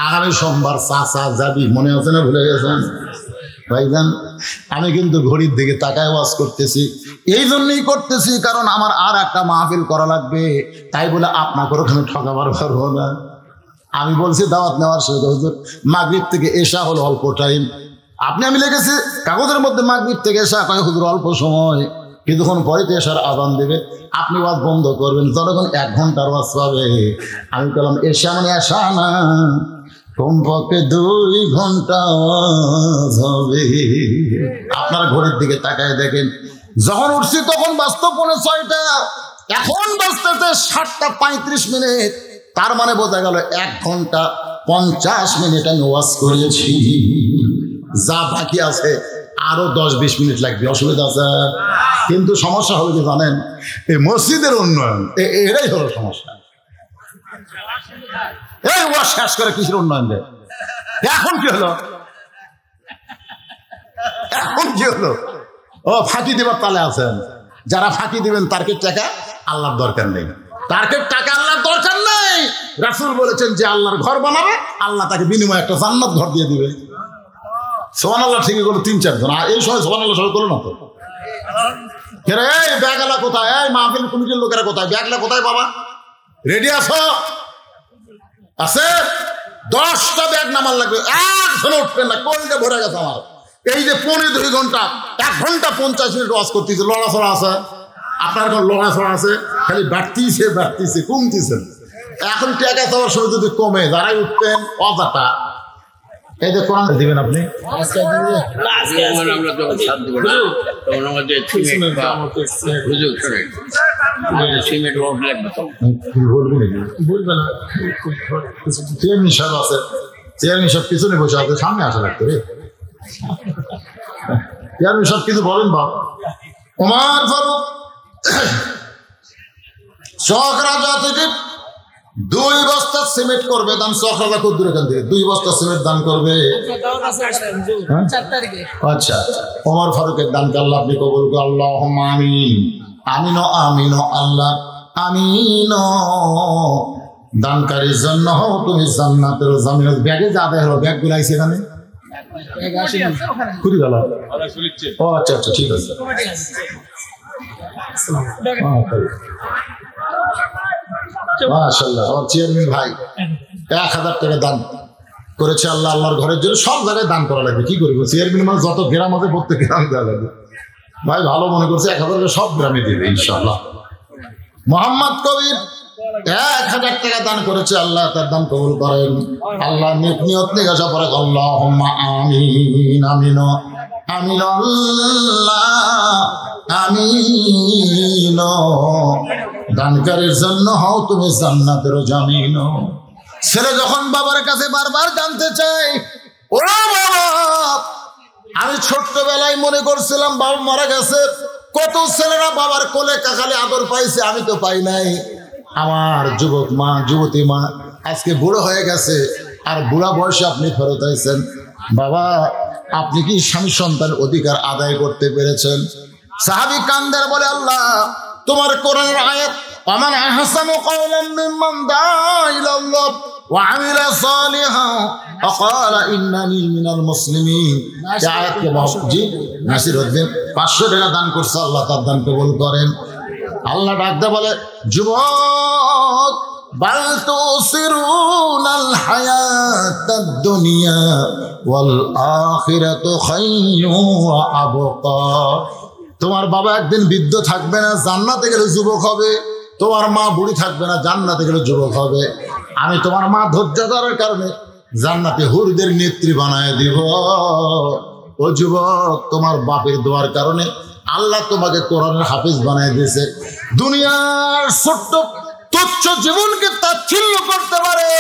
আগামী সোমবার চাচা যাবি, মনে আছে না? ভুলে গেছেন ভাইজান? আমি কিন্তু ঘড়ির দিকে তাকায় ওয়াজ করতেছি, এই জন্যই করতেছি কারণ আমার আর একটা মাহফিল করা লাগবে, তাই বলে আপনাকে ওখানে ঠকাবার পারবো না। আমি বলছি দাওয়াত নেওয়ার সঙ্গে হুজুর মাগরিব থেকে এশা হলো অল্প টাইম, আমি লিখেছি কাগজের মধ্যে মাগরিব থেকে এশা, কয় হুজুর অল্প সময়, কিছুক্ষণ পরে তো এশার আযান দেবে, আপনি ওয়াজ বন্ধ করবেন, যতক্ষণ 1 ঘন্টার ওয়াজ পাবে। আমি বললাম এশা মানে এশা না, কমপক্ষে 2 ঘন্টা হবে। আপনার ঘড়ির দিকে তাকায় দেখেন, যখন উঠছি তখন বাস্তব 6:45, এখন বাজতেছে 7:35। তার মানে বোঝা গেল 1 ঘন্টা 50 মিনিট আমি ওয়াজ করেছি। যা বাকি আছে আরো 10-20 মিনিট লাগবে, অসুবিধা আছে। কিন্তু সমস্যা হলো কি জানেন, এই মসজিদের উন্নয়ন, এটাই হলো সমস্যা। এই ওয়াজ শেষ করে কিসের উন্নয়ন দেয়? এখন কি হলো? এখন কি হলো? ও ফাঁকি দেবার তালে আছেন। যারা ফাঁকি দিবেন তারকে টাকা আল্লাহর দরকার নেই, তারকে টাকা আল্লাহর দরকার নেই। রাসূল বলেছেন যে আল্লাহর ঘর বানাবে, আল্লাহ তাকে বিনিময়ে একটা জান্নাত ঘর দিয়ে দিবে। সুবহানাল্লাহ ঠিকই বলো 3-4 জন। এই সময় সুবহানাল্লাহ সবাই করলো না তো? এই ব্যাগলা কোথায়? এই মাহফিল কমিটির লোকেরা কোথায়? ব্যাগলা কোথায় বাবা? রেডি আছো? আছে 10টা ব্যাগ নামার লাগবে, একজন উঠবেন না, কোনটা ভরে গেছে আমার। এই যে 2.5 ঘন্টা, 1 ঘন্টা 50 মিনিট ওয়াজ করতেছে, লড়াছড়া আছে, আপনার এখন লড়াছড়া আছে, খালি বাড়তিছে কমতেছে। এখন টাকা চাওয়ার সময় যদি কমে, যারাই উঠবেন অজাটা এই যে কোরআন দিবেন আপনি চেয়ারম্যান সাহেব আছে, চেয়ারম্যান সাহেব পিছনে বসে আছে, সামনে আসা লাগতো রে। চেয়ারম্যান সাহেব কিছু বলেন বাবা। ওমর ফারুক চক রাজা থেকে 2 বস্তা সিমেন্ট করবে দান। চক রাজা খুব দূরে এখান থেকে 2 বস্তা সিমেন্ট দান করবে। আচ্ছা, ওমর ফারুকের দানকে আল্লাহ আপনি কবুল করুন। আল্লাহুম্মা আমিন। আমিন আমিন আল্লাহ আমিন। দানকারীর জন্য হও তুমি জান্নাতের জামিন। ব্যাগে যাবে হলো, ব্যাগ গুলো আইছে এখানে খুবই ভালো। ও আচ্ছা আচ্ছা ঠিক আছে। মাশাআল্লাহ, আমার চেয়ারম্যান ভাই 1000 টাকা দান করেছে আল্লাহ আল্লাহর ঘরের জন্য। সব জায়গায় দান করা লাগবে, কি করবো? চেয়ারম্যান মানে যত গ্রাম আছে প্রত্যেক গ্রাম দেওয়া লাগবে। ভাই ভালো মনে করছে, 1000 টাকা সব গ্রামে দেবে ইনশাআল্লাহ। মোহাম্মদ কবির 1000 টাকা দান করেছে, আল্লাহ তার দান কবুল করেন। আল্লাহ নিয়ত নিয়ে আসা পরে আল্লাহুম্মা আমিন আমিন আমিন আল্লাহ আমিন। দানকারীর জন্য হও তুমি জান্নাতের জামিন। ছেলে যখন বাবার কাছে বারবার জানতে চাই, ও বাবা, আমি ছোট্টবেলায় মনে করছিলাম বাবা মারা গেছে, কত ছেলেরা বাবার কোলে কাকালে আদর পাইছে, আমি তো পাই নাই। আমার যুবক মা, যুবতী মা আজকে বুড়ো হয়ে গেছে, আর বুড়া বয়সে আপনি ফেরত আইছেন। বাবা, আপনি কি স্বামী সন্তান অধিকার আদায় করতে পেরেছেন? সাহাবী কান্দার বলে, আল্লাহ তোমার কোরআনের আয়াত, আমান আহসানু কাওলাম মিম্মান দাআ ইলাল্লাহ ওয়া আমিলা সালিহান ওয়া ক্বালা ইন্নানি মিনাল মুসলিমিন। এই আয়াতকে জি নাসিরউদ্দিন 500 টাকা দান করছে, আল্লাহ তার দান কবুল করেন। আল্লাহ ডাকতে বলে, যুবক, বাল তুসিরুনাল হায়াতাদ দুনিয়া ওয়াল আখিরাতু খায়রুন ওয়া আবকা। তোমার বাবা একদিন বৃদ্ধ থাকবে না, জান্নাতে গেলে যুবক হবে। তোমার মা বুড়ি থাকবে না, জান্নাতে গেলে যুবক হবে। আমি তোমার মা ধৈর্য ধরার কারণে জান্নাতে হুরদের নেত্রী বানায় দিব। ও যুবক, তোমার বাপের দোয়ার কারণে আল্লাহ তোমাকে কোরআনের হাফিজ বানায় দিয়েছে। দুনিয়ার ছোট্ট তুচ্ছ জীবনকে তাচ্ছিল্য করতে পারে,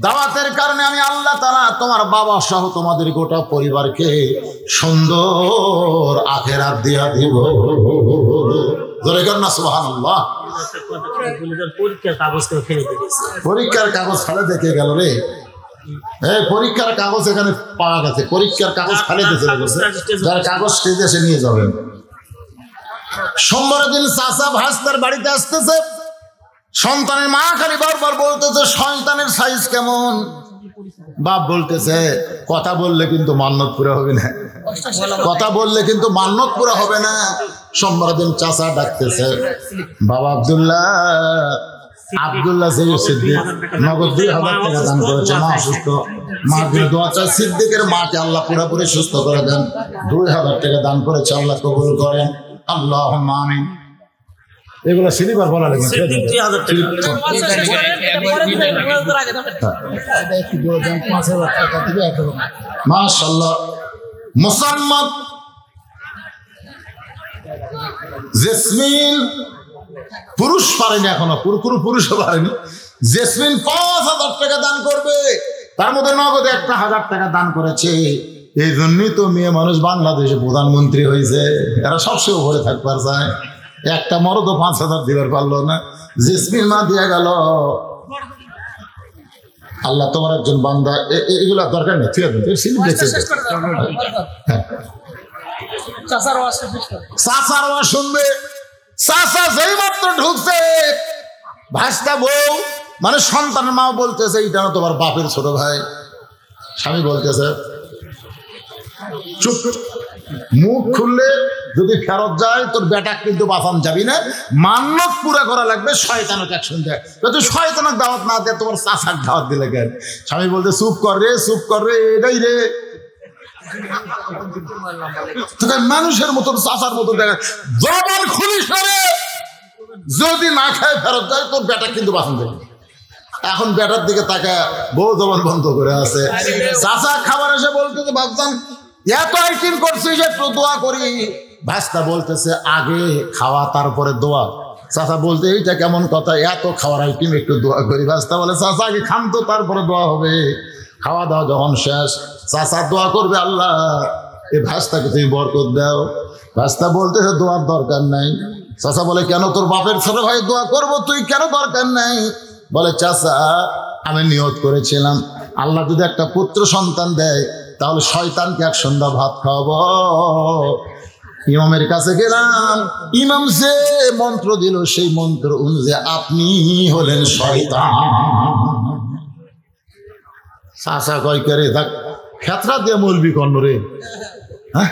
দাওয়াতের কারণে আমি আল্লাহ তাআলা তোমার বাবা সহ তোমাদের গোটা পরিবারকে সুন্দর আখিরাত দিয়া দিব। ধরে কর না সুবহানাল্লাহ। পরীক্ষার কাগজ ফেলে দেখে গেল রে। পরীক্ষার কাগজ এখানে পাওয়া গেছে, পরীক্ষার কাগজ ফেলে দিয়েছে, যার কাগজ সেই দেশে নিয়ে যাবেন। সোমবারের দিন চাচা ভাস্তার বাড়িতে আসতেছে, সন্তানের মা খালি বারবার বলতেছে সন্তানের সাইজ কেমন। বাপ বলতেছে, কথা বললে কিন্তু মান্যত পুরা হবে না, কথা বললে কিন্তু মান্যত পুরা হবে না। সোমবারের দিন চাচা ডাকতেছে, বাবা আব্দুল্লাহ সিদ্দিক নগদ 2000 টাকা দান করেছে, মা অসুস্থ, মা দোয়া চায় সিদ্দিকের মাকে আল্লাহ পুরোপুরি সুস্থ করে দেন। 2000 টাকা দান করেছে, আল্লাহ কবুল করেন। আল্লাহুম্মা আমিন। এগুলো সিলিবার বলা লাগে, মাশাআল্লাহ। মুসাম্মদ জেসমিন পুরুষ পারেনি এখনো, পুরো পুরুষও পারেনি। জেসমিন 5000 টাকা দান করবে, তার মধ্যে নগদ 1000 টাকা দান করেছে। এই জন্যই তো মেয়ে মানুষ বাংলাদেশে প্রধানমন্ত্রী হয়েছে, এরা সবসময় ভরে থাকবার চায়। একটা মরদ 5000 দিবার পারলো না, জেসমিন মা দিয়ে গেল। আল্লাহ তোমার একজন বান্দা, এগুলা দরকার নেই, ঠিক আছে। চাচার আওয়াজ শুনবে। চাচা যেই মাত্র ঢুকছে, ভাস্তা বউ মানে সন্তানের মা বলতেছে, এটা তোমার বাপের ছোট ভাই। স্বামী বলতেছে, চুপ, মুখ খুললে যদি ফেরত যায় তোর বেটা কিন্তু বাঁচান যাবি না, মান্যত পুরা করা লাগবে। শয়তানক অ্যাকশন দেয়, তুই শয়তানক দাওয়াত না দেয় তোমার চাচাক দাওয়াত দিলে কেন? স্বামী বলতে, চুপ কর রে, চুপ কর রে, এটাই রে। মানুষের মতন চাচার মতন দেখা, জবান খুলিস রে, যদি না খায় ফেরত যায় তোর বেটা কিন্তু বাঁচান যাবে। এখন বেটার দিকে তাকায় বউ জবান বন্ধ করে আছে। চাচা খাবার এসে বলতেছে, ভাবতাম এত আইটেম করছিস, একটু দোয়া করি। ভাস্তা বলতেছে, আগে খাওয়া তারপরে দোয়া। চাচা বলতে, এইটা কেমন কথা, এত খাওয়ার আইটেম, একটু দোয়া করি। ভাস্তা বলে, চাচা আগে খান তো, তারপরে দোয়া হবে। খাওয়া দাওয়া যখন শেষ, চাচা দোয়া করবে, আল্লাহ এই ভাস্তাকে তুমি বরকত দাও। ভাস্তা বলতেছে, দোয়ার দরকার নাই। চাচা বলে, কেন? তোর বাপের ছোট ভাই দোয়া করবো, তুই কেন দরকার নাই? বলে, চাচা আমি নিয়ত করেছিলাম আল্লাহ যদি একটা পুত্র সন্তান দেয় তাহলে শয়তানকে এক সন্ধ্যা ভাত খাওয়াবো। ইমামের কাছে গেলাম, ইমাম যে মন্ত্র দিল সেই মন্ত্র অনুযায়ী আপনি হলেন শয়তান। চাচা কয়, করে দেখ খেতরা দিয়ে মৌলবি কর্ণ রে, হ্যাঁ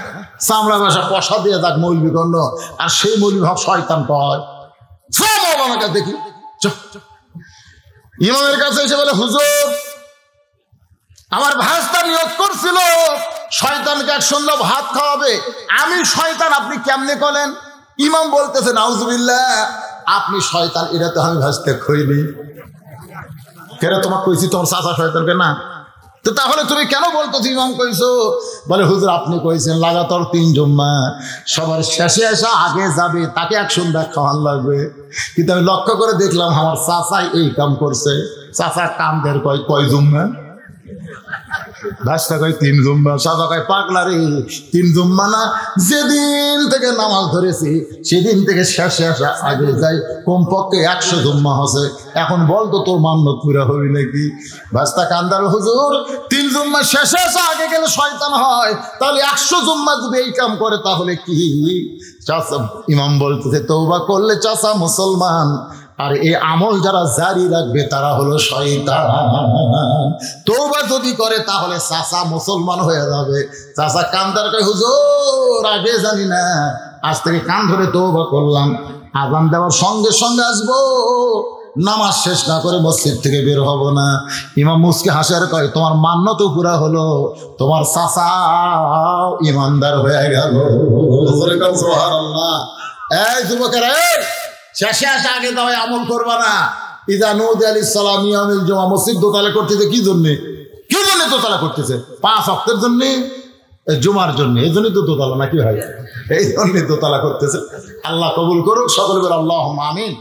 চামড়া ভাষা কষা দিয়ে দেখ মৌলবি কর্ণ, আর সেই মৌলবি ভাব শয়তান পায়। দেখি ইমামের কাছে এসে বলে, হুজুর আমার ভাস্তা নিয়ত করছিল শয়তানকে এক সন্ধ্যা ভাত খাওয়াবে, আমি শয়তান, আপনি কেমনে করলেন? ইমাম বলতেছে, নাউজুবিল্লাহ, আপনি শয়তান, এটা তো আমি ভাসতে কইনি। কেন তোমার কইছি তোমার চাচা শয়তানকে না? তো তাহলে তুমি কেন বলতো ইমাম কইছো? বলে হুজুর আপনি কইছেন লাগাতার 3 জুম্মা, সবার শেষে এসে আগে যাবে তাকে এক সন্ধ্যা খাওয়ান লাগবে। কিন্তু আমি লক্ষ্য করে দেখলাম আমার চাচাই এই কাম করছে। চাচা কাম দের কয় জুম্মা? রাস্তা কয় 3 জুম্মা। চাচা কয় পাগলা রে, 3 জুম্মা না, যেদিন থেকে নামাজ ধরেছি সেদিন থেকে শেষে আসা আগে যাই কমপক্ষে 100 জুম্মা হচ্ছে। এখন বলতো তোর মান্নত পুরা হবি নাকি? রাস্তা কান্দার হুজুর 3 জুম্মা শেষে আসা আগে গেলে শয়তান হয়, তাহলে 100 জুম্মা যদি এই কাম করে তাহলে কি? চাচা ইমাম বলতেছে তওবা করলে চাচা মুসলমান, আর এই আমল যারা জারি রাখবে তারা হলো শয়তান। তওবা যদি করে তাহলে চাচা মুসলমান হয়ে যাবে। চাচা কান্দার কয় হুজুর আগে জানি না, আজ থেকে কান ধরে তওবা করলাম, আযান দেওয়ার সঙ্গে সঙ্গে আসবো, নামাজ শেষ না করে মসজিদ থেকে বের হব না। ইমাম মুসকে হাসার কয় তোমার মান্যত পুরা হলো, তোমার চাচা ইমানদার হয়ে গেল। সুবহানাল্লাহ। এই যুবকেরা, শেষে আসা আগে দাওয়ায় আমল করবা না। ইজা নূদিয়া লিস-সালাম ইয়াউমিল জুমআহ, মসজিদ দোতলা করতেছে কি জন্য? কি জন্য দোতলা করতেছে? 5 ওয়াক্তের জন্য, জুমার জন্য। এই জন্যই তো দোতলা নাকি হয়, এই জন্যই দোতলা করতেছে। আল্লাহ কবুল করুক, সকলে বলে আল্লাহুম্মা আমিন।